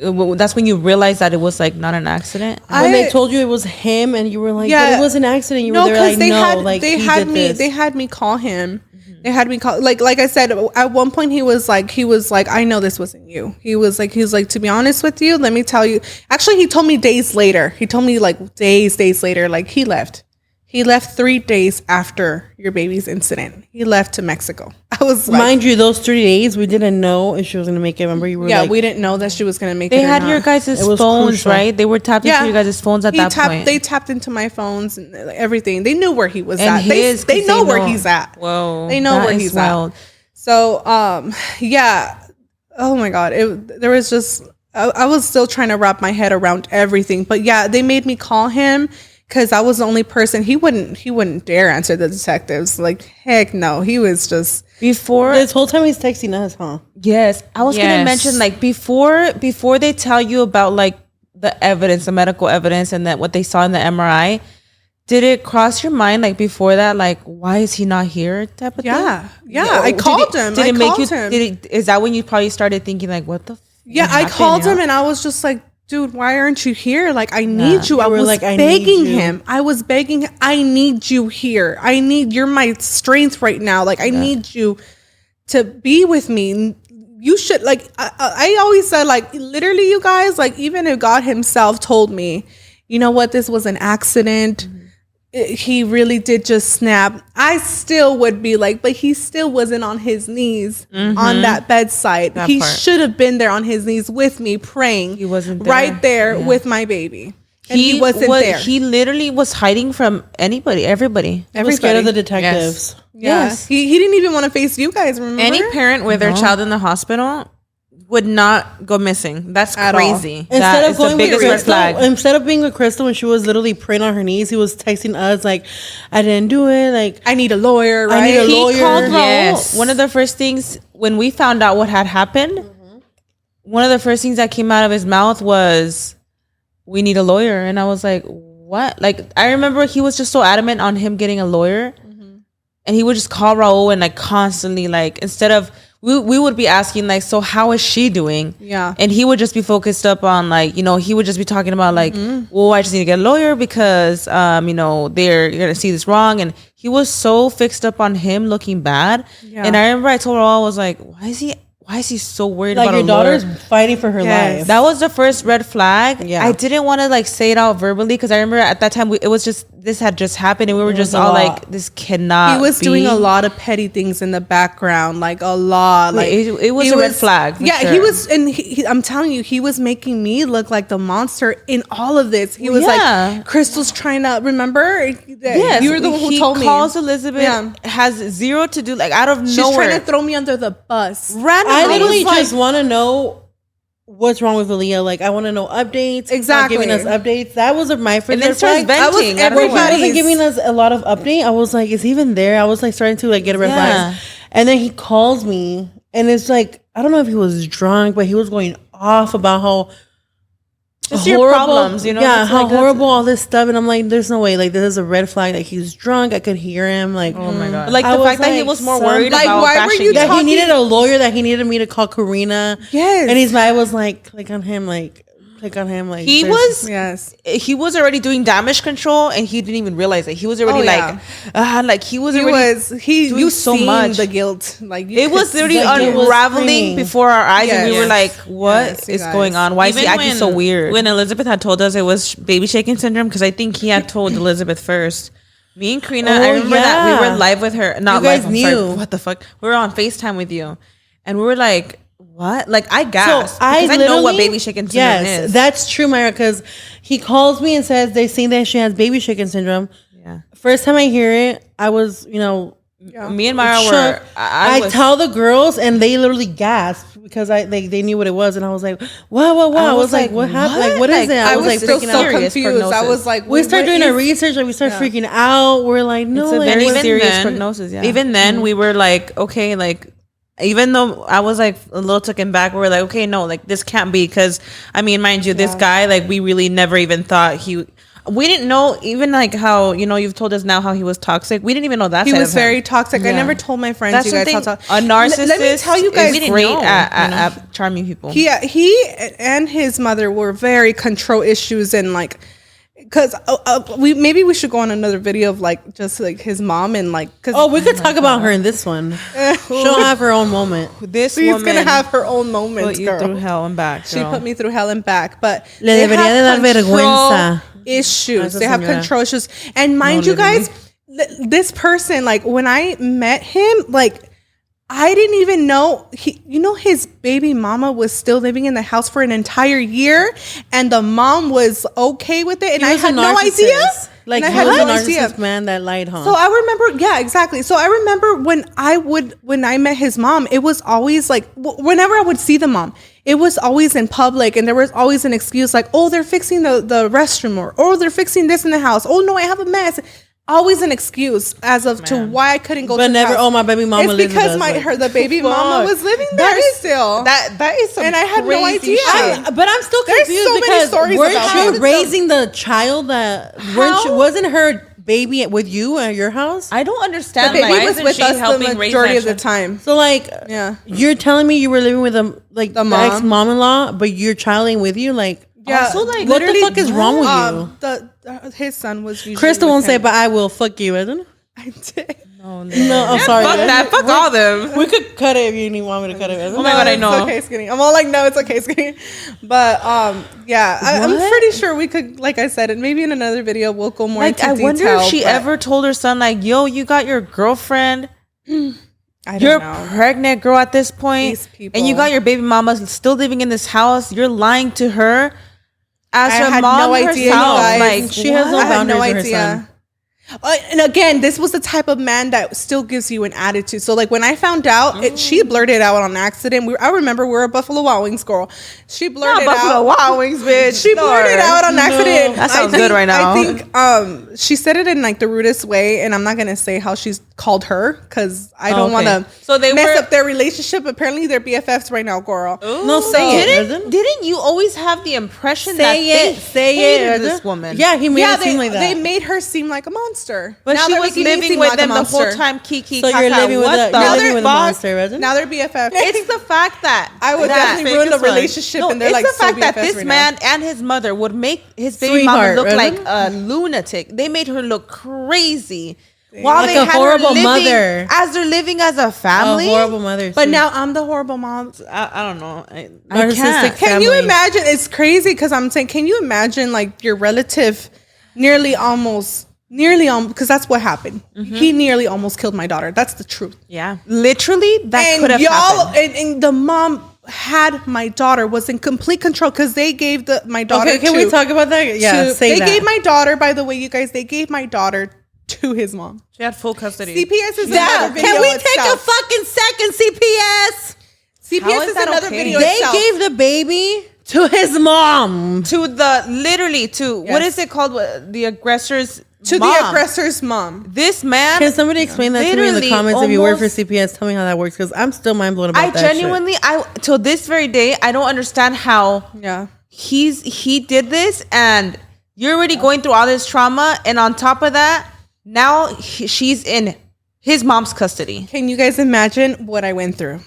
That's when you realized that it was like not an accident. When they told you it was him, and you were like, "But it was an accident." You were like, "No, like they had me call him. They had me call like I said. At one point, he was like, "I know this wasn't you." He was like, "To be honest with you, let me tell you." Actually, he told me days later. He told me like days later. Like he left. He left 3 days after your baby's incident. He left to Mexico. I was like... Mind you, those 3 days, we didn't know if she was going to make it. Remember, you were like... we didn't know that she was going to make it. They had your guys' phones, crucial. Right? They were tapped into your guys' phones at that point. They tapped into my phones and everything. They knew where he was at. They know where he's at. Whoa. They know where he's at. So, oh my God. There was just... I was still trying to wrap my head around everything. But yeah, they made me call him... Because I was the only person, he wouldn't dare answer the detectives. Like, heck no. He was just... Before... This whole time he's texting us, huh? Yes. I was going to mention, like, before they tell you about, like, the evidence, the medical evidence, and that what they saw in the MRI, did it cross your mind, like, before that, like, why is he not here type of thing? Yeah. I called him. Is that when you probably started thinking, like, what the... Yeah, I called him, and I was just like, dude, why aren't you here? Like, I need you. I was like, begging him. I was begging him. I need you here. You're my strength right now. Like, I need you to be with me. You should, like, I always said, like, literally, you guys, like, even if God himself told me, you know what, this was an accident. He really did just snap. I still would be like, but he still wasn't on his knees on that bedside. He should have been there on his knees with me praying. He wasn't there. Right there with my baby. And he wasn't there. He literally was hiding from everybody. He was scared of the detectives. Yes. He didn't even want to face you guys, remember? Any parent with their child in the hospital would not go missing. That's crazy. Instead of going with Krystal, instead of being with Krystal when she was literally praying on her knees, he was texting us like, "I didn't do it. Like, I need a lawyer. Right? I need a lawyer." He called Raul. One of the first things when we found out what had happened, one of the first things that came out of his mouth was, "We need a lawyer." And I was like, "What?" Like, I remember he was just so adamant on him getting a lawyer, and he would just call Raul and like constantly, like, instead of we would be asking like, so how is she doing? Yeah. And he would just be focused up on like, he would just be talking about like, well, I just need to get a lawyer because, you're going to see this wrong. And he was so fixed up on him looking bad. Yeah. And I remember I told her, I was like, why is he so worried about your daughter's fighting for her life? That was the first red flag. Yeah. I didn't want to like say it out verbally because I remember at that time it was just this had just happened, and we were just all like, this cannot. He was doing a lot of petty things in the background, like a lot. Like it was a red flag. Yeah, sure. he was, and I'm telling you, he was making me look like the monster in all of this. He was like, Krystal's trying to remember. Yes, you were the one who told me. He calls Elizabeth, has zero to do, like out of nowhere. She's trying to throw me under the bus. Randomly, I literally just want to know what's wrong with Aaliyah. Like, I want to know updates. Exactly. Giving us updates. That was my first. And then starts venting. Everybody wasn't giving us a lot of update. I was like, is he even there? I was like starting to like get a red flag. And then he calls me, and it's like, I don't know if he was drunk, but he was going off about how just your problems, you know? Yeah, how horrible all this stuff. And I'm like, there's no way. Like, this is a red flag. Like, he's drunk. I could hear him. Like, oh my God. Like, the fact that he was more worried like, about why were you that he needed a lawyer, that he needed me to call Karina. Yes. And I was like, click on him. Like, he was already doing damage control, and he didn't even realize it. He was already he doing so much. The guilt, like it was literally unraveling before our eyes, and we were like, "What is going on? Why is he acting so weird?" When Elizabeth had told us it was baby shaking syndrome, because I think he had told Elizabeth first. Me and Karina, I remember that we were live with her. Not live. Sorry, what the fuck? We were on FaceTime with you, and we were like, what? Like, I gasped. So I know what baby shaking syndrome is. That's true, Myra, because he calls me and says they say that she has baby shaking syndrome. Yeah. First time I hear it, I was, me and Myra were. I tell the girls, and they literally gasped because they knew what it was, and I was like, wow. I was like, what happened? Like, what is it? I was like still so confused. I was like, we start doing our research, and we start freaking out. We're like, no, it's a very serious prognosis. Yeah. Even then, we were like, okay, like. Even though I was like a little taken back, we were like, okay, no, like this can't be, because I mean, mind you, this guy, like, we really never even thought we didn't know, even like how, you've told us now how he was toxic. We didn't even know that he was very toxic. I never told my friends. That's you guys a narcissist. Let me tell you guys, is great at charming people. He and his mother were very control issues, and like, because we should go on another video of like just like his mom, and like, we could talk about her in this one. She'll have her own moment. She's gonna have her own moments, put you through hell and back, girl. She put me through hell and back, but Le debería de dar vergüenza. Issues. They have control issues, and mind you guys, this person, like, when I met him, like, I didn't even know his baby mama was still living in the house for an entire year, and the mom was okay with it, and I had no idea. Like, he was a narcissist man that lied, huh? So I remember, yeah, exactly. So I remember when I met his mom, it was always like, whenever I would see the mom, it was always in public, and there was always an excuse like, oh, they're fixing the restroom, or oh, they're fixing this in the house. Oh no, I have a mess. Always an excuse as of to why I couldn't go. But to never. the house. Oh, my baby mama. It's because the baby mama was living there still. That is some, and I had no idea. But I'm still confused. There's so many stories. Weren't you raising the child that wasn't her baby with you at your house? I don't understand. The baby was with us the majority of the time. So like, you're telling me you were living with the ex mom-in-law, but your child ain't with you, like. Yeah, so like, what the fuck is wrong with you? His son was. Krystal won't say, but I will fuck you, isn't it? I did. No, I'm sorry. Fuck that. Fuck all them. We could cut it if you didn't want me to cut it. Oh my God, I know. It's okay, skinny. I'm all like, no, it's okay, skinny. But yeah, I'm pretty sure we could, like I said, and maybe in another video we'll go more into detail. I wonder if she ever told her son, like, yo, you got your girlfriend. You're pregnant, girl, at this point, and you got your baby mama still living in this house. You're lying to her. As her mom herself, like, she has no boundaries. I had no idea. And again, this was the type of man that still gives you an attitude. So like when I found out, she blurted out on accident. I remember we were a Buffalo Wild Wings girl. She blurted out. Buffalo Wild Wings, bitch. She blurted out on accident. That sounds good right now. I think she said it in like the rudest way, and I'm not gonna say how she's called her because I don't want to mess up their relationship. Apparently they're BFFs right now, girl. Ooh. No, say it. Didn't you always have the impression that they hated this woman? Yeah, he made it seem like that. They made her seem like a monster. But now she was living with them the whole time. Kiki, so you're living with a monster, isn't it? Now they're BFF. It's the fact that I would definitely ruin the relationship, and they're like, it's the fact that this man and his mother would make his baby mama look like a lunatic. They made her look crazy. While they had horrible mother, as they're living as a family, a horrible mother. But now I'm the horrible mom. I don't know. I can't. Can you imagine? It's crazy because I'm saying, can you imagine like your relative nearly almost Nearly because that's what happened. He nearly almost killed my daughter. That's the truth. Yeah, literally, that could have happened. And the mom had my daughter, was in complete control because they gave my daughter. Okay, can we talk about that? Yeah, they gave my daughter. By the way, you guys, they gave my daughter to his mom. She had full custody. CPS is another video. Can we take a fucking second, CPS? CPS is another video. They gave the baby to his mom. To the literally to what is it called? The aggressor's mom. The aggressor's mom. This man. Can somebody explain that to me in the comments if you work for CPS? Tell me how that works because I'm still mind blown about that. I till this very day I don't understand how. Yeah. He did this and you're already going through all this trauma and on top of that now she's in his mom's custody. Can you guys imagine what I went through?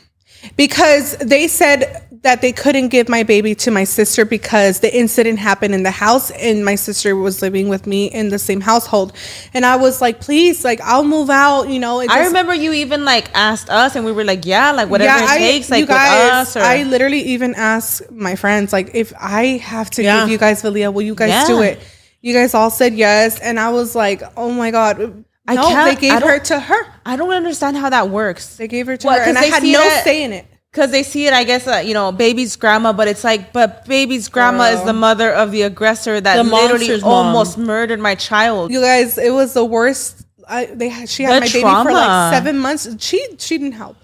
Because they said that they couldn't give my baby to my sister because the incident happened in the house and my sister was living with me in the same household. And I was like, please, like, I'll move out, you know. I remember you even like asked us and we were like, yeah, like whatever it takes, like guys, with us. I literally even asked my friends, like, if I have to give you guys Aaliyah, will you guys do it? You guys all said yes. And I was like, oh my God. They gave her to her. I don't understand how that works. They gave her to her, and I had no say in it. Because they see it, I guess, baby's grandma, but it's like, but baby's grandma is the mother of the aggressor that literally almost murdered my child. You guys, it was the worst. She had my baby for like 7 months. She didn't help.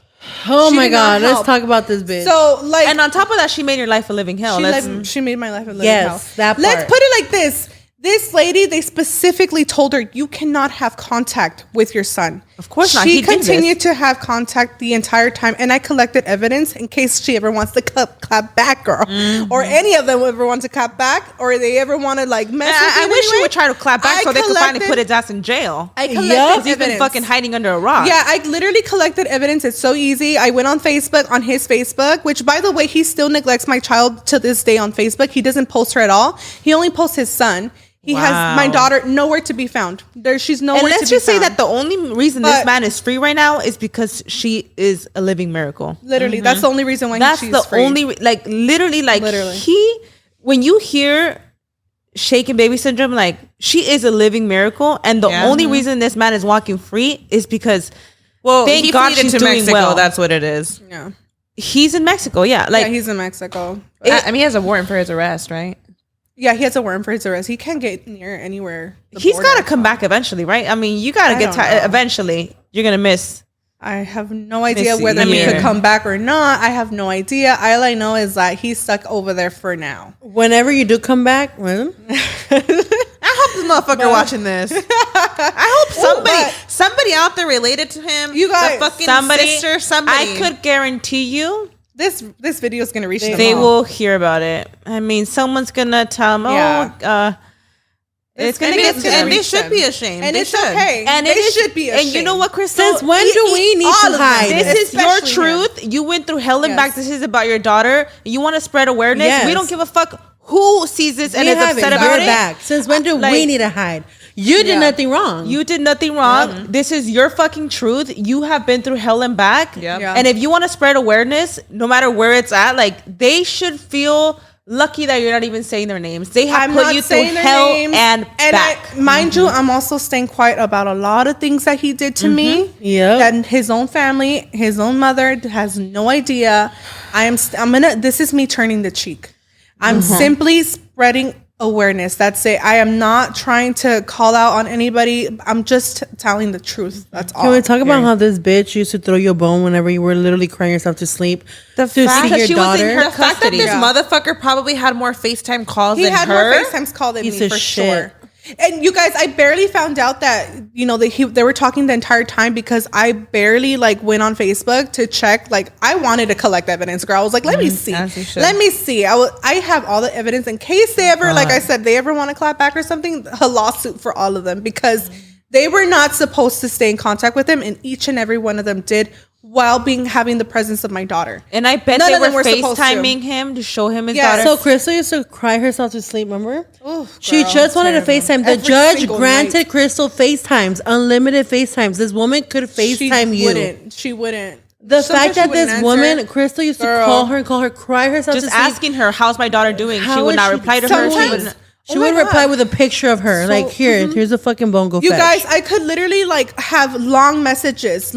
Oh my God, let's talk about this bitch. So like, and on top of that, she made your life a living hell. She made my life a living hell. Yes, that part. Let's put it like this. This lady, they specifically told her, you cannot have contact with your son. Of course not. She continued to have contact the entire time. And I collected evidence in case she ever wants to clap back, girl. Mm-hmm. Or any of them ever want to clap back. Or they ever want to like mess with you. I wish she would try to clap back so they could finally put his ass in jail. I collected evidence. He's been fucking hiding under a rock. Yeah, I literally collected evidence. It's so easy. I went on Facebook, on his Facebook, which by the way, he still neglects my child to this day on Facebook. He doesn't post her at all. He only posts his son. He has my daughter nowhere to be found. She's nowhere to be found. And let's just say that the only reason this man is free right now is because she is a living miracle. Literally, that's the only reason why she's free. That's the only, literally, when you hear shaken baby syndrome, like, she is a living miracle. And the only reason this man is walking free is because, thank God she's doing Mexico, well. That's what it is. Yeah. He's in Mexico, he's in Mexico. I mean, he has a warrant for his arrest, right? Yeah, he has a warrant for his arrest. He can't get near anywhere. He's got to come back eventually, right? I mean, you got to get eventually. You're going to miss. I have no idea whether he could come back or not. I have no idea. All I know is that he's stuck over there for now. Whenever you do come back, I hope this motherfucker watching this. I hope somebody out there related to him. You guys, the fucking sister, somebody. I could guarantee you. This video is going to reach them. They will hear about it. I mean, someone's going to tell them, it's going to get to them. And they should be ashamed. And it's okay. And they should be ashamed. And you know what, Krystal? Since when do we need to hide? This is your truth. You went through hell and back. This is about your daughter. You want to spread awareness. Yes. We don't give a fuck who sees this and is upset about it. Since when do we need to hide? You did nothing wrong. You did nothing wrong. Yeah. This is your fucking truth. You have been through hell and back. Yep. Yeah. And if you want to spread awareness, no matter where it's at, like, they should feel lucky that you're not even saying their names. They have put you through hell and back. Mind you, I'm also staying quiet about a lot of things that he did to me. Yeah. That his own family, his own mother has no idea. This is me turning the cheek. I'm simply spreading awareness. That's it. I am not trying to call out on anybody. I'm just telling the truth. That's all. Can we talk about how this bitch used to throw you a bone whenever you were literally crying yourself to sleep? The fact that she was in her custody. The fact that this motherfucker probably had more FaceTime calls than her. He had more FaceTime calls than me, for sure. And you guys, I barely found out that, they were talking the entire time because I barely went on Facebook to check. I wanted to collect evidence, girl. I was like, let me see. Let me see. I have all the evidence in case they ever, like I said, they ever want to clap back or something, a lawsuit for all of them because they were not supposed to stay in contact with him. And each and every one of them did while having the presence of my daughter. And I bet they were FaceTiming him to show him his daughter. So Krystal used to cry herself to sleep, remember? Ooh, she just wanted to FaceTime. The judge granted Krystal FaceTimes, unlimited FaceTimes. This woman could FaceTime you. She wouldn't. The fact that this woman, Krystal, used to call her, cry herself to sleep. Just asking her, how's my daughter doing? She would not reply to her. She would reply with a picture of her. So, like, here's a fucking bone. Go you fetch. guys, I could literally like have long messages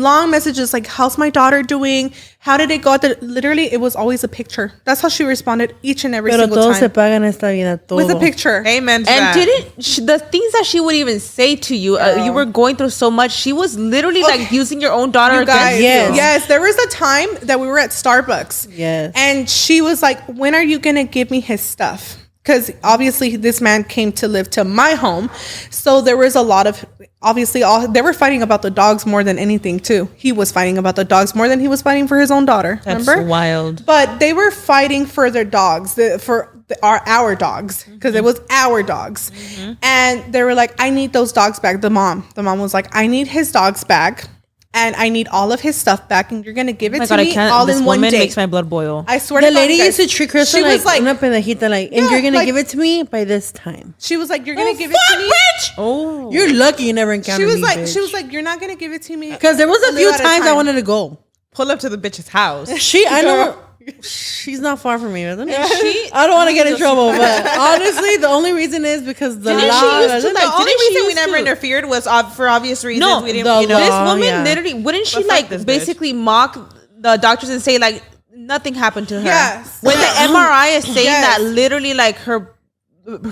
like, how's my daughter doing? How did it go? Literally, it was always a picture. That's how she responded each and every single time. Se paga en esta vida, todo. With a picture. Amen. And the things that she would even say to you, you were going through so much. She was literally like using your own daughter against you. Yes. There was a time that we were at Starbucks. Yes. And she was like, when are you going to give me his stuff? Because obviously this man came to live to my home. So there was a lot of, they were fighting about the dogs more than anything too. He was fighting about the dogs more than he was fighting for his own daughter. That's remember? Wild. But they were fighting for their dogs, our dogs, because it was our dogs. And they were like, I need those dogs back. The mom was like, I need his dogs back. And I need all of his stuff back, and you're gonna give it to me all in one day. This woman makes my blood boil. I swear the to God, lady used to treat Krystal she was like una pendejita, like, and you're gonna give it to me by this time. She was like, you're gonna give it to me, bitch. Oh, you're lucky you never encountered me. She was like, you're not gonna give it to me, because there was a few times I wanted to go pull up to the bitch's house. I know. She's not far from me, isn't it? I don't want to get in trouble, but honestly, the only reason is because the only reason we never interfered was for obvious reasons. No, we didn't. This woman literally wouldn't she like basically mock the doctors and say like nothing happened to her? Yes. When the MRI is saying that literally like her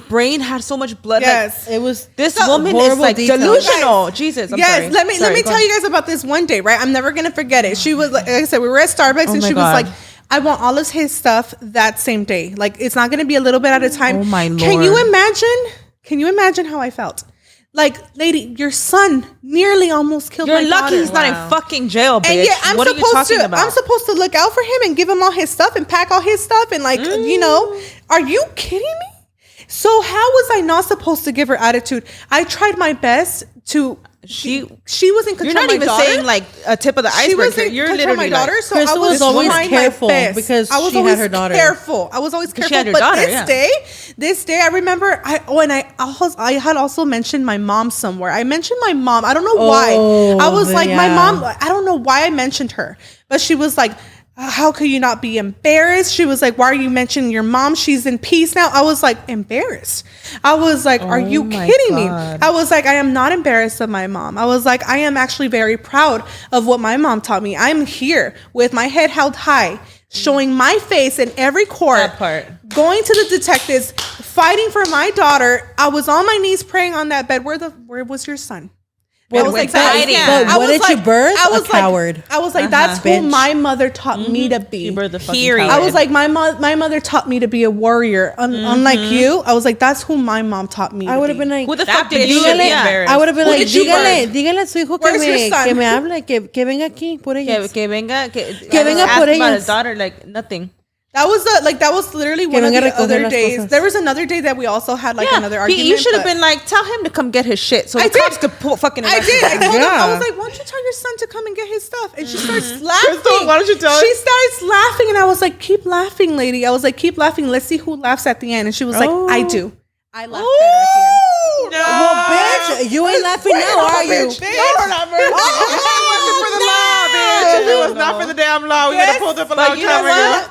brain had so much blood. Yes, like, it was. This woman is like delusional. Guys, Jesus. I'm sorry. Let me tell you guys about this one day. Right, I'm never gonna forget it. She was like I said, we were at Starbucks and she was like, I want all of his stuff that same day. Like, it's not going to be a little bit at a time. Oh, my Lord. Can you imagine how I felt? Like, lady, your son nearly almost killed my daughter. You're lucky he's not in fucking jail, bitch. And yet, what are you talking about? I'm supposed to look out for him and give him all his stuff and pack all his stuff and, like, are you kidding me? So how was I not supposed to give her attitude? I tried my best to... She was in control. You're not even saying like a tip of the iceberg. You're literally my daughter. Like, so I was always careful because she had her daughter. I was always careful. She had her daughter, this day, I remember I had also mentioned my mom somewhere. I mentioned my mom. I don't know why. I was like my mom. I don't know why I mentioned her, but she was like, how could you not be embarrassed? She was like, why are you mentioning your mom? She's in peace now. I was like, embarrassed. I was like, are you kidding me? I was like, I am not embarrassed of my mom. I was like, I am actually very proud of what my mom taught me. I'm here with my head held high, showing my face in every court, going to the detectives, fighting for my daughter. I was on my knees praying on that bed. Where was your son? But what did you birth? A coward. I was like, that's who my mother taught me to be. I was like, my mother taught me to be a warrior. Unlike you, I was like, that's who my mom taught me. I would have been like, who the fuck did you get? I would have been like, dígale a su hijo que me hable, que venga aquí por ellas. Que venga por ellas. His daughter, like nothing. That was literally one of the other days. Cosas. There was another day that we also had another argument. You should have been like, tell him to come get his shit so the cops could fucking arrest him. I told him, I was like, why don't you tell your son to come and get his stuff? And she starts laughing. Krystal, why don't you tell him? She starts laughing and I was like, keep laughing, lady. I was like, keep laughing. Let's see who laughs at the end. And she was like, I do. I laugh better at the end. No. Well, bitch, you ain't laughing now, are you? Lord have mercy. For the law, bitch. If it was not for the damn law, we would have pulled up a long time ago.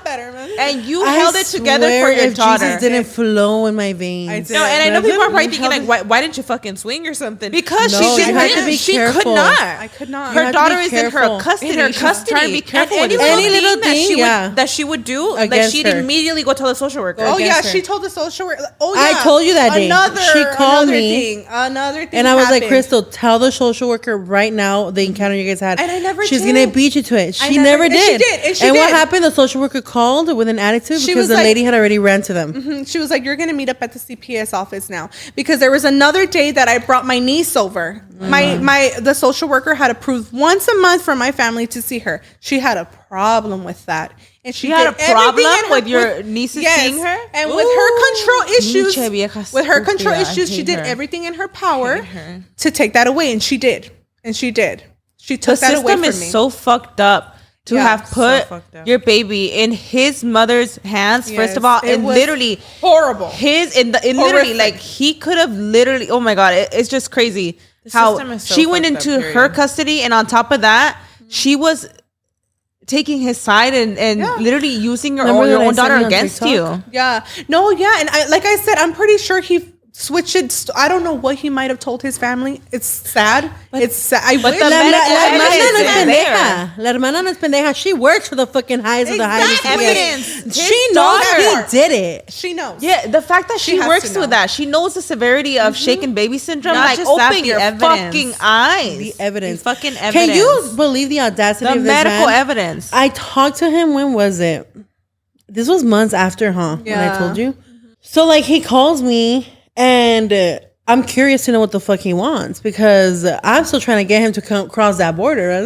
And you held it together for your daughter. Jesus didn't flow in my veins. No, and I know people are probably thinking like, why didn't you fucking swing or something? Because she could not. I could not. Her daughter is in her custody. Trying to be careful with any little thing that she would do. Like she'd immediately go tell the social worker. Oh yeah, she told the social worker. Oh yeah, I told you that day. She called me. Another thing. And I was like, Krystal, tell the social worker right now the encounter you guys had. And I never. She's gonna beat you to it. She never did. And what happened? The social worker called with an attitude because the lady had already ran to them. She was like, "You're gonna meet up at the CPS office now," because there was another day that I brought my niece over. The social worker had approved once a month for my family to see her. She had a problem with that. And she had a problem with your nieces seeing her? And with her control issues, she did everything in her power to take that away. And she did. She took that away from me. The system is so fucked up to have put your baby in his mother's hands. First of all, and literally horrible. Literally, like he could have literally, oh my God, it's just crazy how she went into her custody. And on top of that, she was taking his side and literally using your own daughter against you. Yeah. No, yeah. And like I said, I'm pretty sure he switch it. I don't know what he might have told his family. It's sad. It's sad. I wish. La hermana no es pendeja. She works for the fucking highest of the highest. Evidence. She knows he did it. She knows. Yeah, the fact that she works with that. She knows the severity of shaken baby syndrome. Not like, open your fucking eyes. The evidence. The fucking evidence. Can you believe the audacity of this medical man? evidence. I talked to him, when was it? This was months after, when I told you. So, like, he calls me, and I'm curious to know what the fuck he wants, because I'm still trying to get him to come cross that border.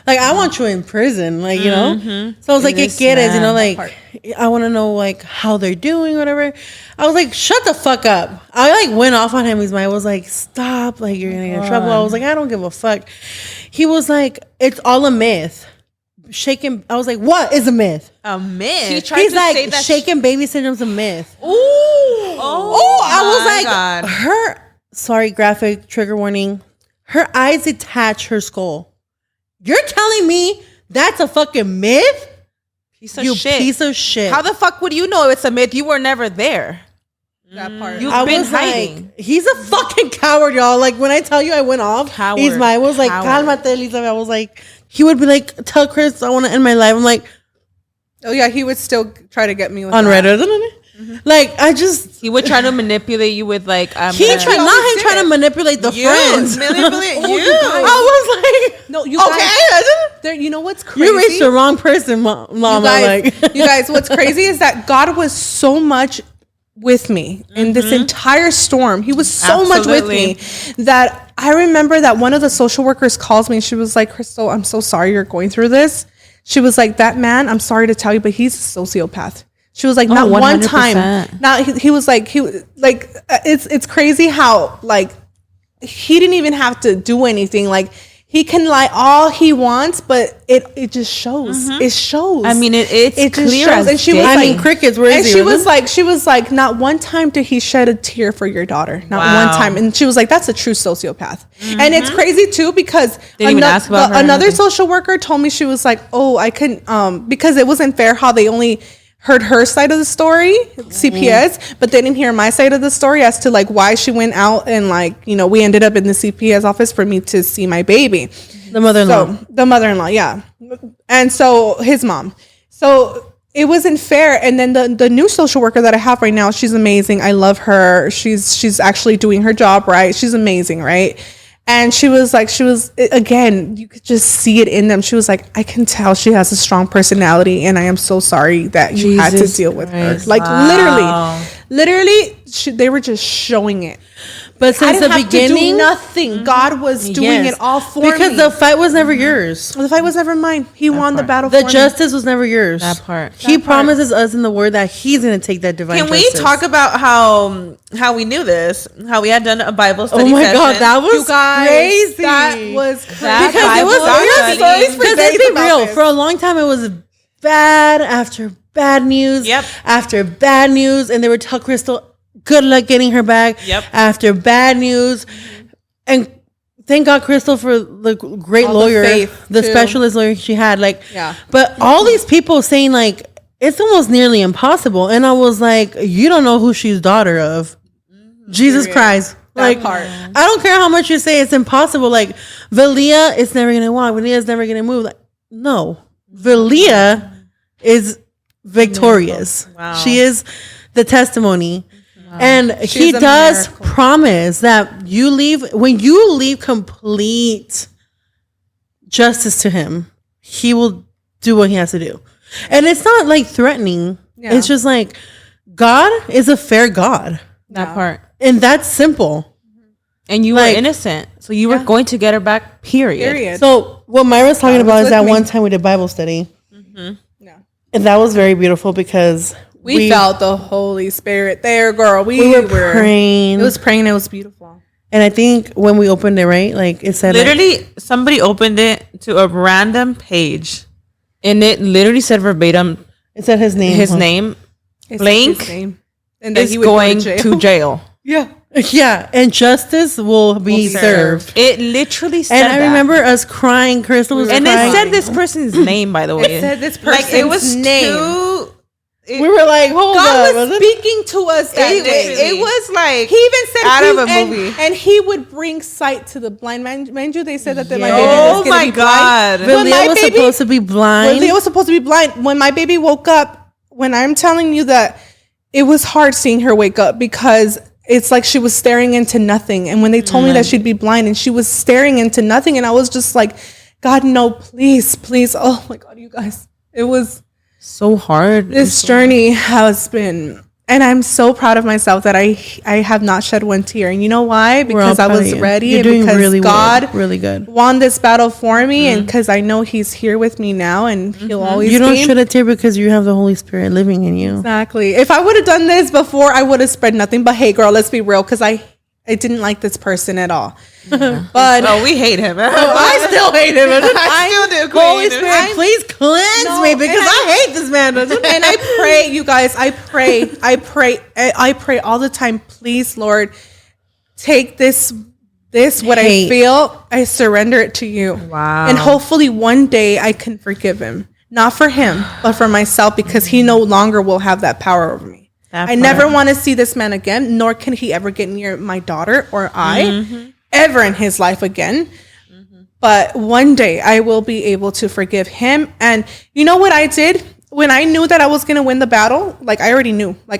Like, I want you in prison, like, you know? So I was like, ¿qué quieres? You know, like, I want to know, like, how they're doing, whatever. I was like, shut the fuck up. I, like, went off on him. I was like, stop. Like, you're going to get in trouble. I was like, I don't give a fuck. He was like, it's all a myth. Shaking. I was like, what is a myth? A myth? He's like, say that shaken baby syndrome's a myth. Ooh. Oh, I was like, God. Sorry, graphic trigger warning. Her eyes detach her skull. You're telling me that's a fucking myth? Piece of shit. How the fuck would you know it's a myth? You were never there. That part. You've been hiding. Like, he's a fucking coward, y'all. Like, when I tell you I went off, I was like, cálmate, Elizabeth. I was like, he would be like, tell Chris I want to end my life. I'm like, oh yeah, he would still try to get me with on Reddit. Mm-hmm. Like, he would try to manipulate you with like trying to manipulate the friends. Manipulate you. I was like, no, you guys, you know what's crazy? You reached the wrong person, mama. You guys, what's crazy is that God was so much with me in this entire storm. He was so much with me that I remember that one of the social workers calls me and she was like, Krystal, I'm so sorry you're going through this. She was like, that man, I'm sorry to tell you, but he's a sociopath. She was like, not 100%. One time. Not he was like, it's crazy how like he didn't even have to do anything. Like, he can lie all he wants, but it just shows. It shows. I mean, it just clear shows. And she was crickets. Where is he? She was like, not one time did he shed a tear for your daughter. Not one time. And she was like, that's a true sociopath. And it's crazy too, because another social worker told me, she was like, oh, I couldn't, because it wasn't fair how they only heard her side of the story, CPS, but they didn't hear my side of the story as to like why she went out and like, you know, we ended up in the CPS office for me to see my baby. The mother-in-law, yeah. And so his mom. So it wasn't fair. And then the new social worker that I have right now, she's amazing. I love her. She's actually doing her job right. She's amazing, right? And she was again, you could just see it in them. She was like, I can tell she has a strong personality, and I am so sorry that you had to deal with her. Like, literally, they were just showing it. But since the beginning, to do nothing. God was doing it all for me. Because the fight was never yours. The fight was never mine. He won the battle. The justice was never yours. That part. He promises us in the word that he's going to take that divine justice. Can we talk about how we knew this? How we had done a Bible study session? Oh my God, that was crazy. That was crazy. Because it was because let's be real. For a long time, it was bad after bad news. Yep. After bad news, and they would tell Krystal, good luck getting her back. Yep. After bad news. And thank God, Krystal, for the great lawyer, the specialist lawyer she had. Like, yeah. But all these people saying, like, it's almost nearly impossible. And I was like, you don't know who she's daughter of. Jesus Christ. Like, I don't care how much you say it's impossible. Like, Aaliyah is never going to walk. Aaliyah's never going to move. Like, no. Aaliyah is victorious. Wow. She is the testimony. Wow. And he does promise that when you leave complete justice to him, he will do what he has to do. And it's not like threatening. Yeah. It's just like, God is a fair God. That part. And that's simple. And you were innocent. So you were going to get her back, period. So what Myra's talking about is that one time we did Bible study. Yeah. And that was very beautiful because we felt the Holy Spirit there, girl. We were praying. It was praying. It was beautiful. And I think when we opened it, right? Like it said, literally, somebody opened it to a random page, and it literally said verbatim. It said his name. His name, blank, and is going to jail. Yeah. Yeah, and justice will be served. It literally said and I remember us crying. Krystal was and crying. It said this person's name, by the way. It said this person's name. we were like, hold God up. was speaking to us that day. It was like he even said out of a movie, and he would bring sight to the blind man. Mind you, they said that my baby oh was my be God, blind. Leah was supposed to be blind. Leah was supposed to be blind. When my baby woke up, when I'm telling you that it was hard seeing her wake up because it's like she was staring into nothing. And when they told me that she'd be blind and she was staring into nothing, and I was just like, God, no, please, please. Oh my God, you guys. It was so hard. This journey has been, and I'm so proud of myself that I have not shed one tear. And you know why? Because I was ready. You're and doing because really God well, really good. won this battle for me, and because I know He's here with me now, and He'll always. You don't be. shed a tear because you have the Holy Spirit living in you. Exactly. If I would have done this before, I would have spread nothing but hate, girl. Let's be real, because I didn't like this person at all. But we hate him. I still hate him. I still do. Holy Spirit, please cleanse me because I hate this man. And I pray, you guys. I pray all the time. Please, Lord, take this what hate. I feel. I surrender it to you. Wow. And hopefully one day I can forgive him, not for him, but for myself, because he no longer will have that power over me. I never want to see this man again, nor can he ever get near my daughter or I ever in his life again. But one day I will be able to forgive him. And you know what I did? When I knew that I was going to win the battle, I already knew I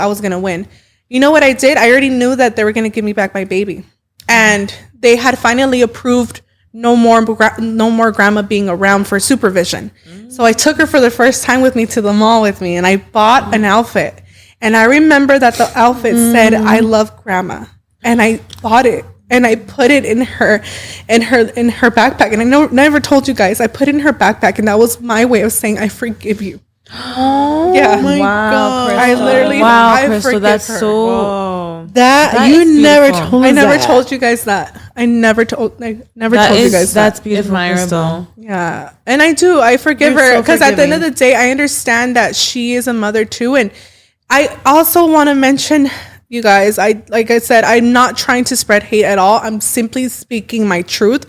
was going to win. You know what I did? I already knew that they were going to give me back my baby. And they had finally approved no more grandma being around for supervision. So I took her for the first time with me to the mall with me, and I bought an outfit. And I remember that the outfit said, "I love grandma." And I bought it and I put it in her backpack. And I never told you guys, I put it in her backpack, and that was my way of saying I forgive you. Oh yeah. my God. Krystal. I literally I Krystal, that's her. so that you never told us. I never told you guys that. I never told you guys that. That's beautiful, Krystal. Yeah. And I forgive her, because at the end of the day, I understand that she is a mother too. And I also want to mention, you guys, like I said, I'm not trying to spread hate at all. I'm simply speaking my truth.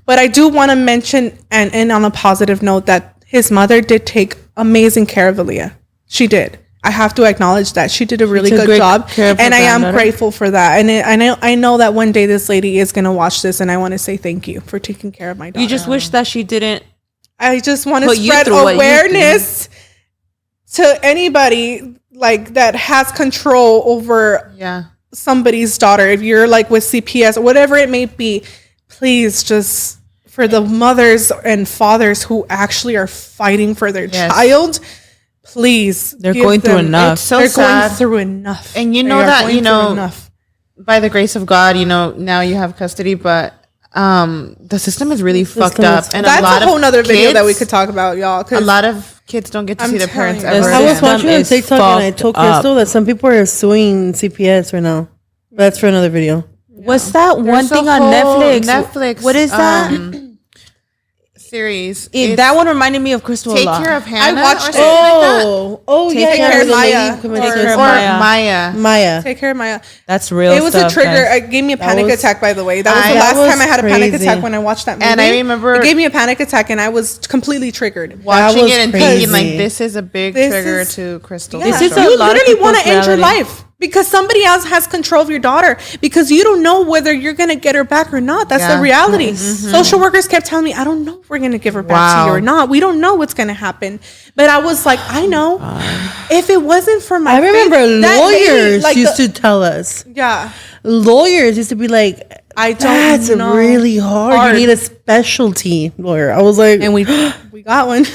But I do want to mention, and on a positive note, that his mother did take amazing care of Aaliyah. She did. I have to acknowledge that. She did a really good job. And I am grateful for that. And I know that one day this lady is going to watch this, and I want to say thank you for taking care of my daughter. You just wish that she didn't. I just want to spread awareness to anybody that has control over somebody's daughter. If you're with CPS or whatever it may be, please, just for the mothers and fathers who actually are fighting for their child, please. They're going through enough. It's so they're sad. Going through enough. And by the grace of God, now you have custody, but the system is really fucked up. And that's a whole nother video that we could talk about, y'all. A lot of kids don't get to see their parents ever. I was watching on TikTok and I told Krystal that some people are suing CPS right now. That's for another video. What's that one thing on Netflix? What is that? Series. That one reminded me of Krystal a lot. Take Care of Hannah. I watched it. Take Care of Maya. Maya. Take Care of Maya. That's real. It was a trigger. It gave me a panic attack, by the way. That was the last time I had a panic attack when I watched that movie. And I remember it gave me a panic attack, and I was completely triggered. Watching it and thinking this is a big trigger to Krystal. Yeah. You literally want to end your life. Because somebody else has control of your daughter, because you don't know whether you're going to get her back or not. That's the reality. Mm-hmm. Social workers kept telling me, I don't know if we're going to give her back to you or not. We don't know what's going to happen. But I was like, I know. If it wasn't for my remember lawyers used to tell us. Yeah. Lawyers used to be like, that's really hard. You need a specialty lawyer. I was like. And we got one.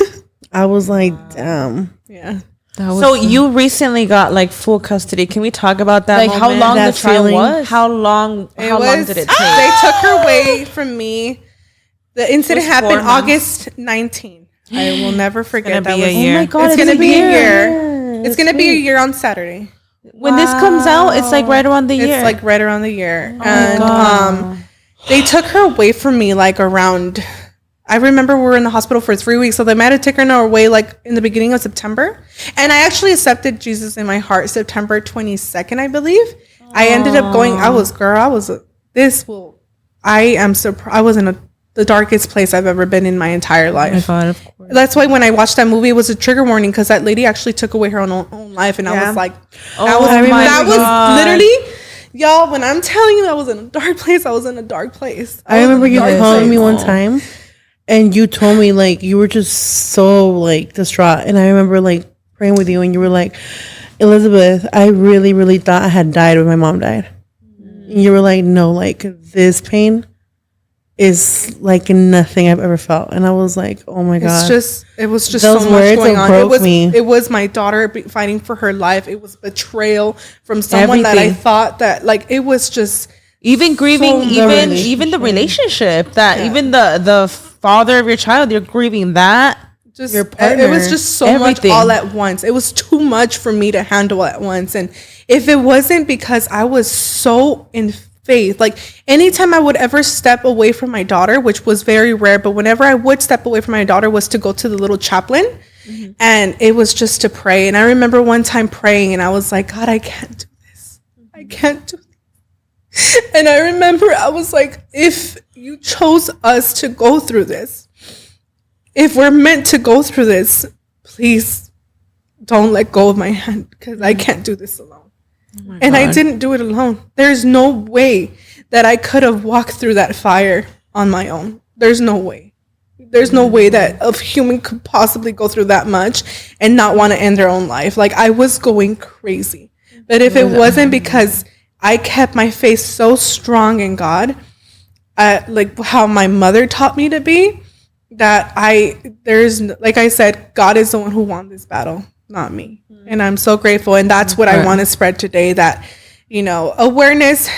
I was like, damn. Yeah. So you recently got full custody. Can we talk about that? Like how long the trial was? How long did it take? They took her away from me. The incident happened August 19. I will never forget. That was a year. Oh my God, it's gonna be a year. It's gonna be a year on Saturday. When this comes out, it's right around the year. It's right around the year. And they took her away from me around. I remember we were in the hospital for 3 weeks, so they might have taken her away in the beginning of September. And I actually accepted Jesus in my heart September 22nd, I believe. I ended up going. I am surprised. I was in the the darkest place I've ever been in my entire life. Oh my God, of course. That's why when I watched that movie, it was a trigger warning because that lady actually took away her own life, and I was like, that was literally, y'all. When I'm telling you, I was in a dark place. I was in a dark place. I remember you calling me one time, and you told me like you were just so like distraught, and I remember like praying with you, and you were like, Elizabeth, I really, really thought I had died when my mom died. And you were like, no, like this pain is like nothing I've ever felt. And I was like, oh my God. It was just those so much words going on. It was my daughter fighting for her life. It was betrayal from someone that I thought that like, it was just even grieving, even the relationship that even the father of your child, you're grieving that. Just your partner. It was just so much all at once. It was too much for me to handle at once. And if it wasn't because I was so in faith, like anytime I would ever step away from my daughter, which was very rare, but whenever I would step away from my daughter was to go to the little chaplain, and it was just to pray. And I remember one time praying and I was like, God, I can't do this. I can't do this. And I remember I was like, if you chose us to go through this, if we're meant to go through this, please don't let go of my hand because I can't do this alone. And I didn't do it alone. There's no way that I could have walked through that fire on my own. There's no way. There's no way that a human could possibly go through that much and not want to end their own life. Like I was going crazy. But if it wasn't because I kept my faith so strong in God, like how my mother taught me to be, that like I said, God is the one who won this battle, not me. And I'm so grateful. And that's what I want to spread today, that, you know, awareness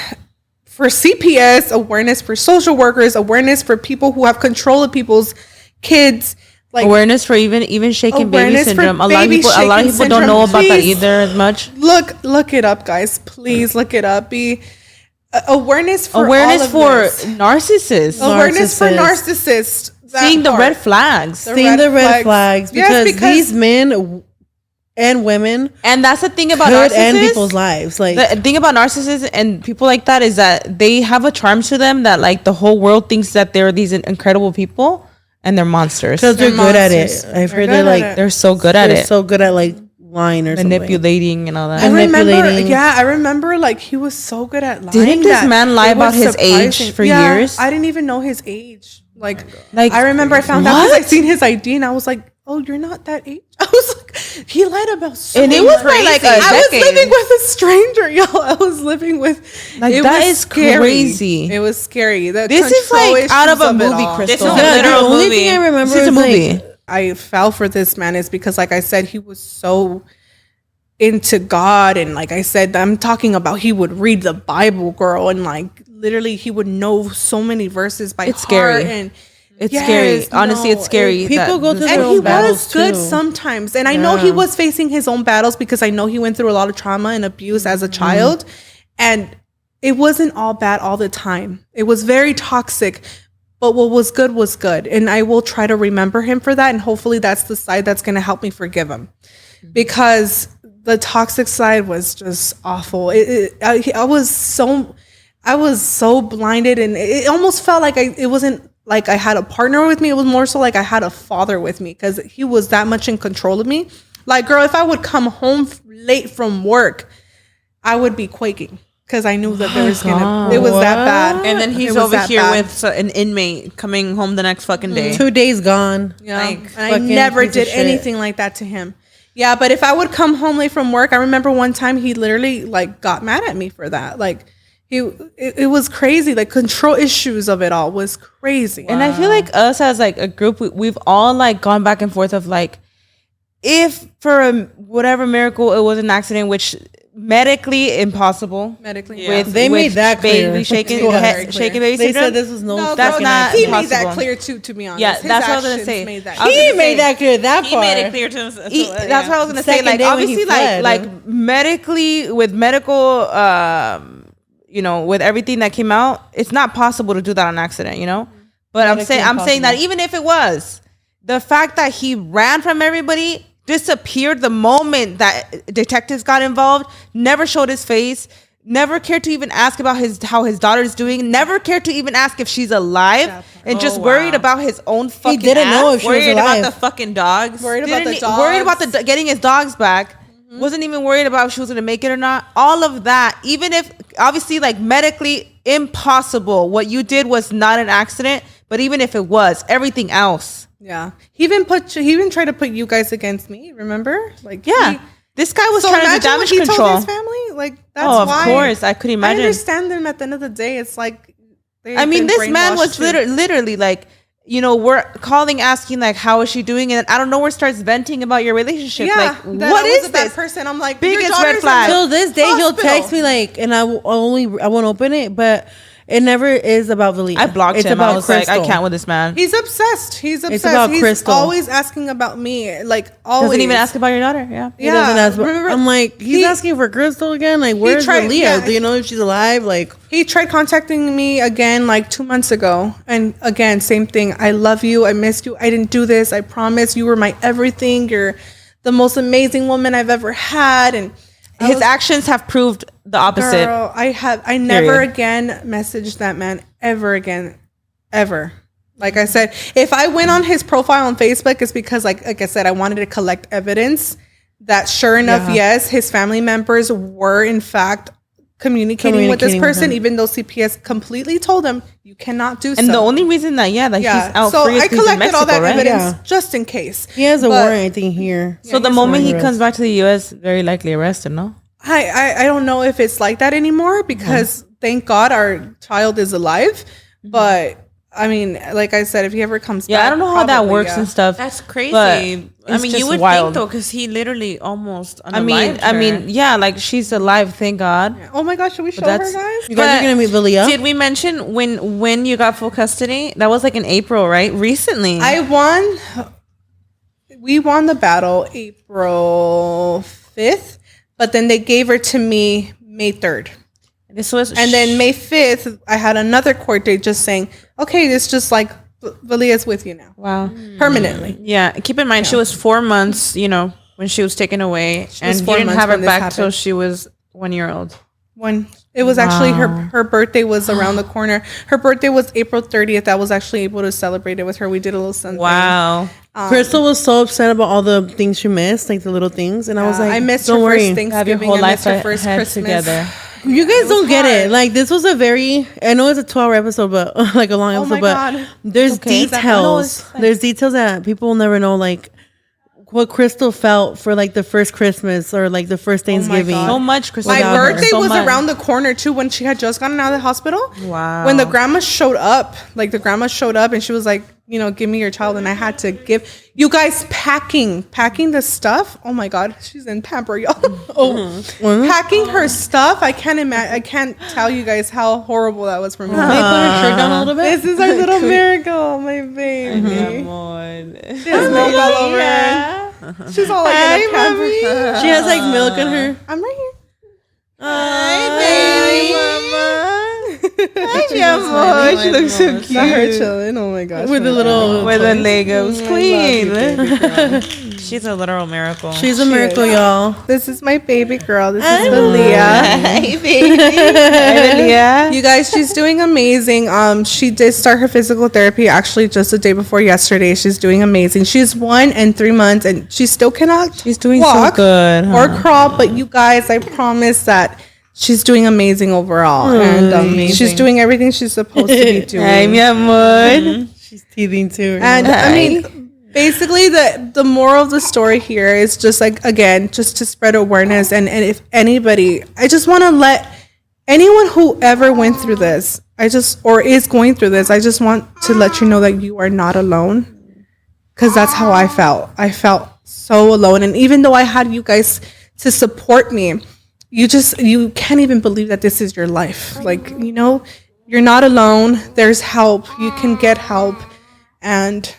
for CPS, awareness for social workers, awareness for people who have control of people's kids. Like awareness for even shaken baby syndrome. A lot of people don't know about that either as much. Look it up, guys. Please look it up. Awareness for narcissists. Awareness for narcissists. Seeing the red flags. The red flags. Because these men and women, and that's the thing about narcissists, end people's lives. Like the thing about narcissists and people like that is that they have a charm to them that like the whole world thinks that they're these incredible people, and they're monsters because they're good at it. I've heard they're so good at it. They're so good at like lying or manipulating and all that. I remember like he was so good at lying. Didn't this man lie about his age for years? I didn't even know his age. Like I remember I found out because I seen his ID and I was like, oh, you're not that age. I was like, he lied about so and it was crazy. Like I was living with a stranger, y'all. I was living with like that is crazy. It was scary. This is like out of a movie, Krystal. This is a literal movie. The only thing I remember is a movie. Like, I fell for this man is because, like I said, he was so into God, and like I said, I'm talking about he would read the Bible, girl, and like literally he would know so many verses by heart. Scary. And it's scary. Honestly, it's scary. People go through their own battles too. And he was good sometimes. And I know he was facing his own battles because I know he went through a lot of trauma and abuse as a child. And it wasn't all bad all the time. It was very toxic. But what was good was good. And I will try to remember him for that. And hopefully that's the side that's going to help me forgive him. Because the toxic side was just awful. I was so blinded. And it almost felt like it wasn't like I had a partner with me. It was more so like I had a father with me because he was that much in control of me. Like, girl, if I would come home late from work, I would be quaking because I knew that it was that bad. And then he's over here with an inmate coming home the next fucking day. 2 days gone. Yeah, like, and I never did anything like that to him. Yeah, but if I would come home late from work, I remember one time he literally like got mad at me for that. Like, it was crazy. Like control issues of it all was crazy. And I feel like us as like a group, we've all like gone back and forth of like, if for whatever miracle it was an accident, which medically impossible. Medically, they made that clear. Baby shaking baby syndrome. They said this was that's not. He made that clear too. To be honest, yeah, that's what I was gonna say. He made that clear. That he made it clear to himself. That's what I was gonna say. Like obviously, like medically with medical. You know, with everything that came out, it's not possible to do that on accident, you know? But I'm saying that even if it was, the fact that he ran from everybody, disappeared the moment that detectives got involved, never showed his face, Never cared to even ask about how his daughter's doing. Never cared to even ask if she's alive, and just worried about his own fucking. He didn't know if she was alive. Worried about the fucking dogs. Worried about the dogs. Worried about getting his dogs back. Wasn't even worried about if she was gonna make it or not. All of that, even if obviously like medically impossible, what you did was not an accident. But even if it was, everything else. Yeah, he even tried to put you guys against me. Remember? Like this guy was trying to do damage control. Told his family, like that's of course, I could imagine. I understand them. At the end of the day, it's like this man was literally like, we're calling, asking like, how is she doing? And out of nowhere starts venting about your relationship. Yeah, like, what is this person? I'm like, biggest red flag. Till this day, he'll text me like, and I won't open it, but. It never is about Aaliyah. I blocked him. I was like, I can't with this man. He's obsessed. It's about Krystal. Always asking about me. Like, always. Doesn't even ask about your daughter. Yeah. He doesn't ask. Remember, I'm like, he's asking for Krystal again. Like, where's Aaliyah? Yeah. Do you know if she's alive? Like, he tried contacting me again like 2 months ago. And again, same thing. I love you. I missed you. I didn't do this. I promise. You were my everything. You're the most amazing woman I've ever had. And his actions have proved the opposite. Girl, I never again messaged that man ever again, ever. Like I said, if I went on his profile on Facebook, it's because like I said, I wanted to collect evidence that sure enough, yes, his family members were in fact communicating with this person, even though CPS completely told him you cannot do so. And the only reason that he's out so free is I collected Mexico, all that evidence right? just in case. He has a warrant, I think, here. So the moment he comes back to the U.S., very likely arrested, no? I don't know if it's like that anymore because thank God our child is alive. But I mean, like I said, if he ever comes back, I don't know how that works and stuff. That's crazy. I mean, you would think though, because he literally almost. I mean, like she's alive, thank God. Yeah. Oh my gosh, should we show her, guys? You guys are gonna meet Aaliyah. Did we mention when you got full custody? That was like in April, right? Recently, We won the battle April 5th. But then they gave her to me May 3rd. And then May 5th, I had another court date just saying, okay, it's just like Aaliyah's with you now. Wow. Permanently. Yeah. Keep in mind, she was 4 months, when she was taken away. And you didn't have her back till she was 1 year old. It was actually her birthday was around the corner. Her birthday was April 30th. I was actually able to celebrate it with her. We did a little something. Wow. Krystal was so upset about all the things she missed, like the little things. And I was like, I missed her first Thanksgiving. I missed her first Christmas. Together. You guys don't get it. Like, this was I know it's a 12-hour episode, but like a long episode, but there's details. There's details that people will never know, like what Krystal felt for like the first Christmas or like the first Thanksgiving. So much Krystal. My birthday was around the corner too when she had just gotten out of the hospital. Wow. When the grandma showed up, and she was like, give me your child, and I had to give you guys packing the stuff. Oh my God, she's in pamper, y'all. Packing her stuff. I can't tell you guys how horrible that was for me. Can I put her shirt down a little bit? This is our little miracle, my baby. There's milk all over her. She's all like in a pamper. She has like milk in her. I'm right here. Hi, baby. Hi, amor. She looks so cute. Saw her chilling. Oh my gosh. With the Legos queen. She's a literal miracle. She's a miracle, y'all. This is my baby girl. This is Aaliyah. Hi, baby. Hi, Aaliyah. You guys, she's doing amazing. She did start her physical therapy actually just the day before yesterday. She's doing amazing. She's 1 and 3 months, and she still cannot. She's doing walk so good, or crawl. But you guys, I promise that she's doing amazing overall, and she's doing everything she's supposed to be doing. Hi, mi amor. She's teething too. And I mean, basically the moral of the story here is just like, again, just to spread awareness, and if anybody, I just want to let anyone who ever went through this, or is going through this, I just want to let you know that you are not alone, because that's how I felt. I felt so alone, and even though I had you guys to support me, you can't even believe that this is your life. Like, you're not alone. There's help. You can get help, and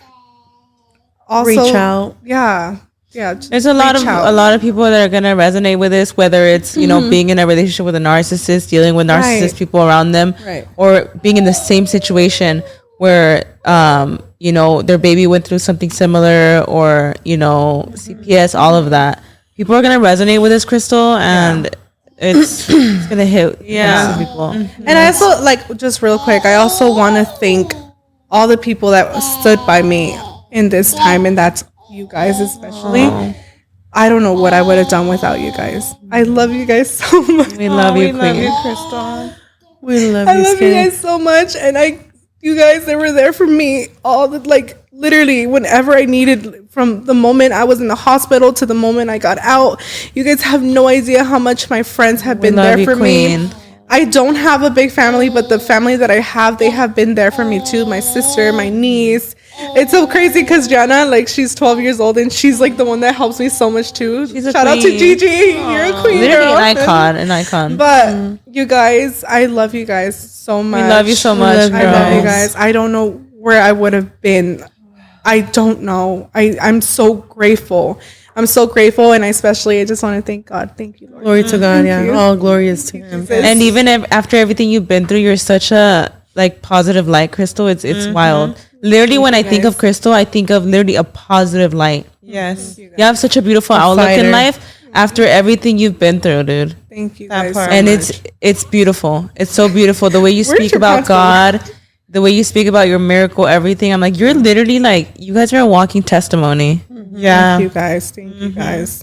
also reach out. Yeah. There's a lot of people that are gonna resonate with this, whether it's being in a relationship with a narcissist, dealing with narcissist people around them, or being in the same situation where their baby went through something similar, or CPS, all of that. People are gonna resonate with this, Krystal, and it's gonna hit people. And I also like, just real quick, I also want to thank all the people that stood by me in this time, and that's you guys especially. I don't know what I would have done without you guys. I love you guys so much. We love you, Queen. Love you, Krystal. We love I you, love you guys so much, and you guys, they were there for me all the, like, literally whenever I needed, from the moment I was in the hospital to the moment I got out. You guys have no idea how much my friends have been there for me. I don't have a big family, but the family that I have, they have been there for me too. My sister, my niece. It's so crazy because Jana, like, she's 12 years old and she's like the one that helps me so much too. Shout out to Gigi. You're a queen, literally girl. an icon. But you guys, I love you guys so much. We love you so much. I love you guys. I don't know where I would have been. I don't know. I'm so grateful. I'm so grateful, and I just want to thank God. Thank you, Lord. Glory to God. Yeah, all glory is to Him. And even after everything you've been through, you're such a like positive light, Krystal. It's wild. Literally, when I think of Krystal, I think of literally a positive light. Yes. You have such a beautiful outlook in life after everything you've been through, dude. Thank you guys. And it's beautiful. It's so beautiful the way you speak about God. The way you speak about your miracle, everything. I'm like, you're literally like, you guys are a walking testimony. Yeah. Thank you guys. Thank you guys.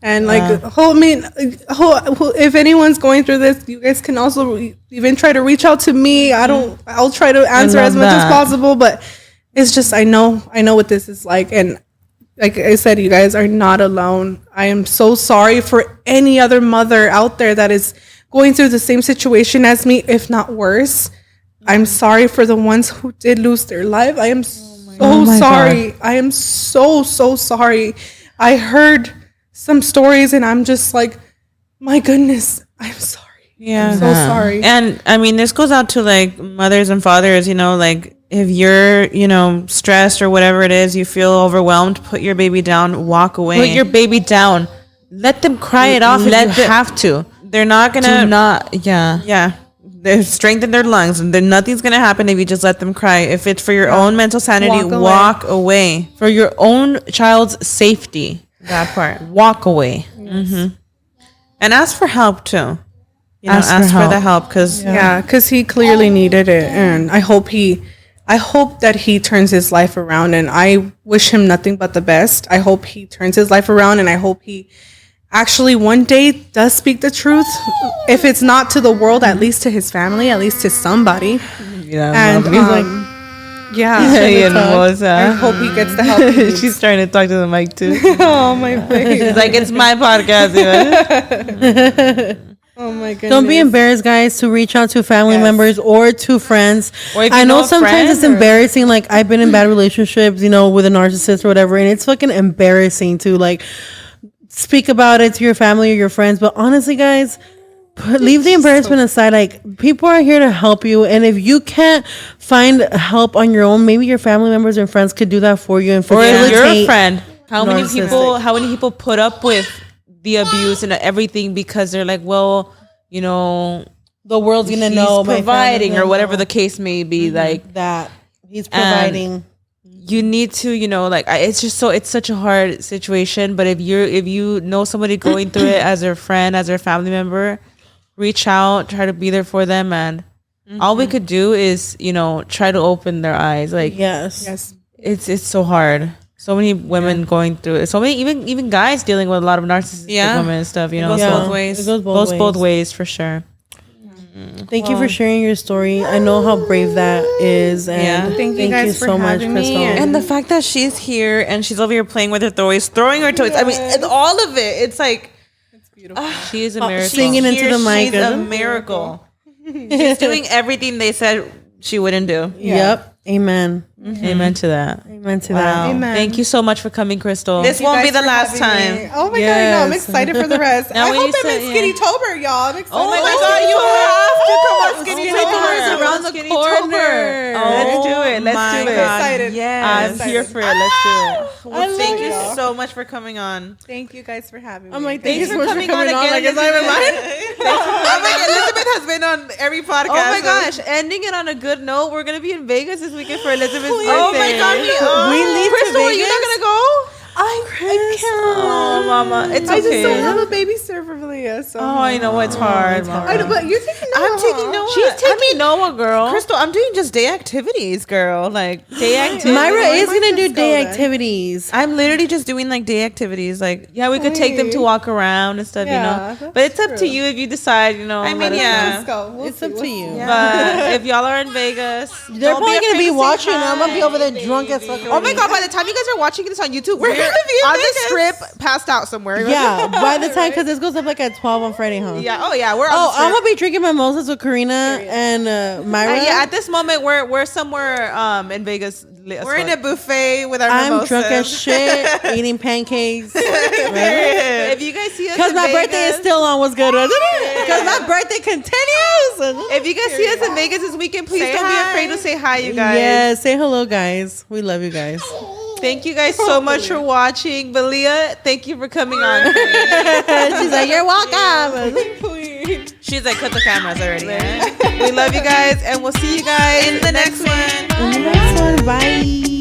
And like, if anyone's going through this, you guys can also even try to reach out to me. I'll try to answer as much as possible, but it's just, I know what this is like. And like I said, you guys are not alone. I am so sorry for any other mother out there that is going through the same situation as me, if not worse. I'm sorry for the ones who did lose their life. I am so sorry. God. I am so sorry. I heard some stories and I'm just like, my goodness, I'm sorry. Yeah. I'm so sorry. And I mean, this goes out to like mothers and fathers, like if you're, stressed or whatever it is, you feel overwhelmed, put your baby down, walk away. Put your baby down. Let them cry it off if you have to. They're not going to. Yeah. They strengthen their lungs, and then nothing's gonna happen if you just let them cry. If it's for your own mental sanity, walk away. For your own child's safety, that part, walk away. Yes. And ask for help too. Ask for the help because he clearly needed it, and I hope that he turns his life around. And I wish him nothing but the best. I hope he turns his life around, and I hope he actually one day does speak the truth. If it's not to the world, at least to his family, at least to somebody. Yeah. And I hope he gets the help. She's trying to talk to the mic too. Oh my face. She's like, it's my podcast. Oh my goodness. Don't be embarrassed, guys, to reach out to family members or to friends. I know sometimes it's embarrassing. Like, I've been in bad relationships, with a narcissist or whatever, and it's fucking embarrassing to like speak about it to your family or your friends. But honestly, guys, leave the embarrassment aside. Like, people are here to help you, and if you can't find help on your own, maybe your family members and friends could do that for you and facilitate. Or your friend. How many people put up with the abuse and everything because they're like, well, the world's gonna know providing or whatever the case may be, like that he's providing. You need to, it's such a hard situation. But if you know somebody going through it as their friend, as their family member, reach out, try to be there for them. And all we could do is, try to open their eyes. Like, yes. It's so hard. So many women going through it. So many, even guys dealing with a lot of narcissistic women and stuff, It goes both ways. It goes both ways for sure. Thank you for sharing your story. I know how brave that is. And thank you guys so much, Krystal. And the fact that she's here and she's over here playing with her toys, throwing her toys. I mean, and all of it. It's like, it's beautiful. She is a miracle. Singing into the mic. She's a miracle. She's doing everything they said she wouldn't do. Yep. Amen. Amen to that. Amen to that. Amen. Thank you so much for coming, Krystal. This won't be the last time. Oh my God, I know. I'm excited for the rest. I hope I'm in Skinny Tober, y'all. I'm excited. Oh my God, you have to come on Skinny Tober. Around the corner. Let's do it. Let's do it. I'm excited. Yes. I'm here for it. Let's do it. Well, thank you so much for coming on. Thank you guys for having me. I'm like, thanks for coming on again. I'm like, Elizabeth has been on every podcast. Oh my gosh, ending it on a good note. We're going to be in Vegas this weekend for Elizabeth's birthday. Oh my God. We leave Krystal, are you not going to go? I can't. Oh, mama, it's okay. I just don't have a babysitter for Aaliyah. So. Oh, I know it's hard. I know, but you're taking Noah. I'm taking Noah. She's taking Noah, girl. Krystal, I'm doing just day activities, girl. Like day activities. Myra is gonna do day activities. I'm literally just doing like day activities. Like yeah, we could take them to walk around and stuff, you know. But it's up to you if you decide, you know. I mean, yeah, let's go. It's up to you. But if y'all are in Vegas, they're probably gonna be watching. I'm gonna be over there drunk as fuck. Oh my god! By the time you guys are watching this on YouTube, we're gonna be on the strip, passed out somewhere. Yeah, by the time, because this goes up like at 12 on Friday, huh? Yeah. Oh yeah, we're. I'm gonna be drinking mimosas with Karina and Myra. Yeah, at this moment we're somewhere in Vegas. We're in a buffet with our I'm mimosas. drunk as shit, eating pancakes. If you guys see us, because my birthday is still on, what's good? Because my birthday continues. If you guys see us in Vegas this weekend, please don't be afraid to say hi, you guys. Yeah, say hello, guys. We love you guys. Thank you guys so much for watching. Belia, thank you for coming on. She's like, you're welcome. She's like, cut the cameras already. We love you guys, and we'll see you guys in the next one. In the next one. Bye.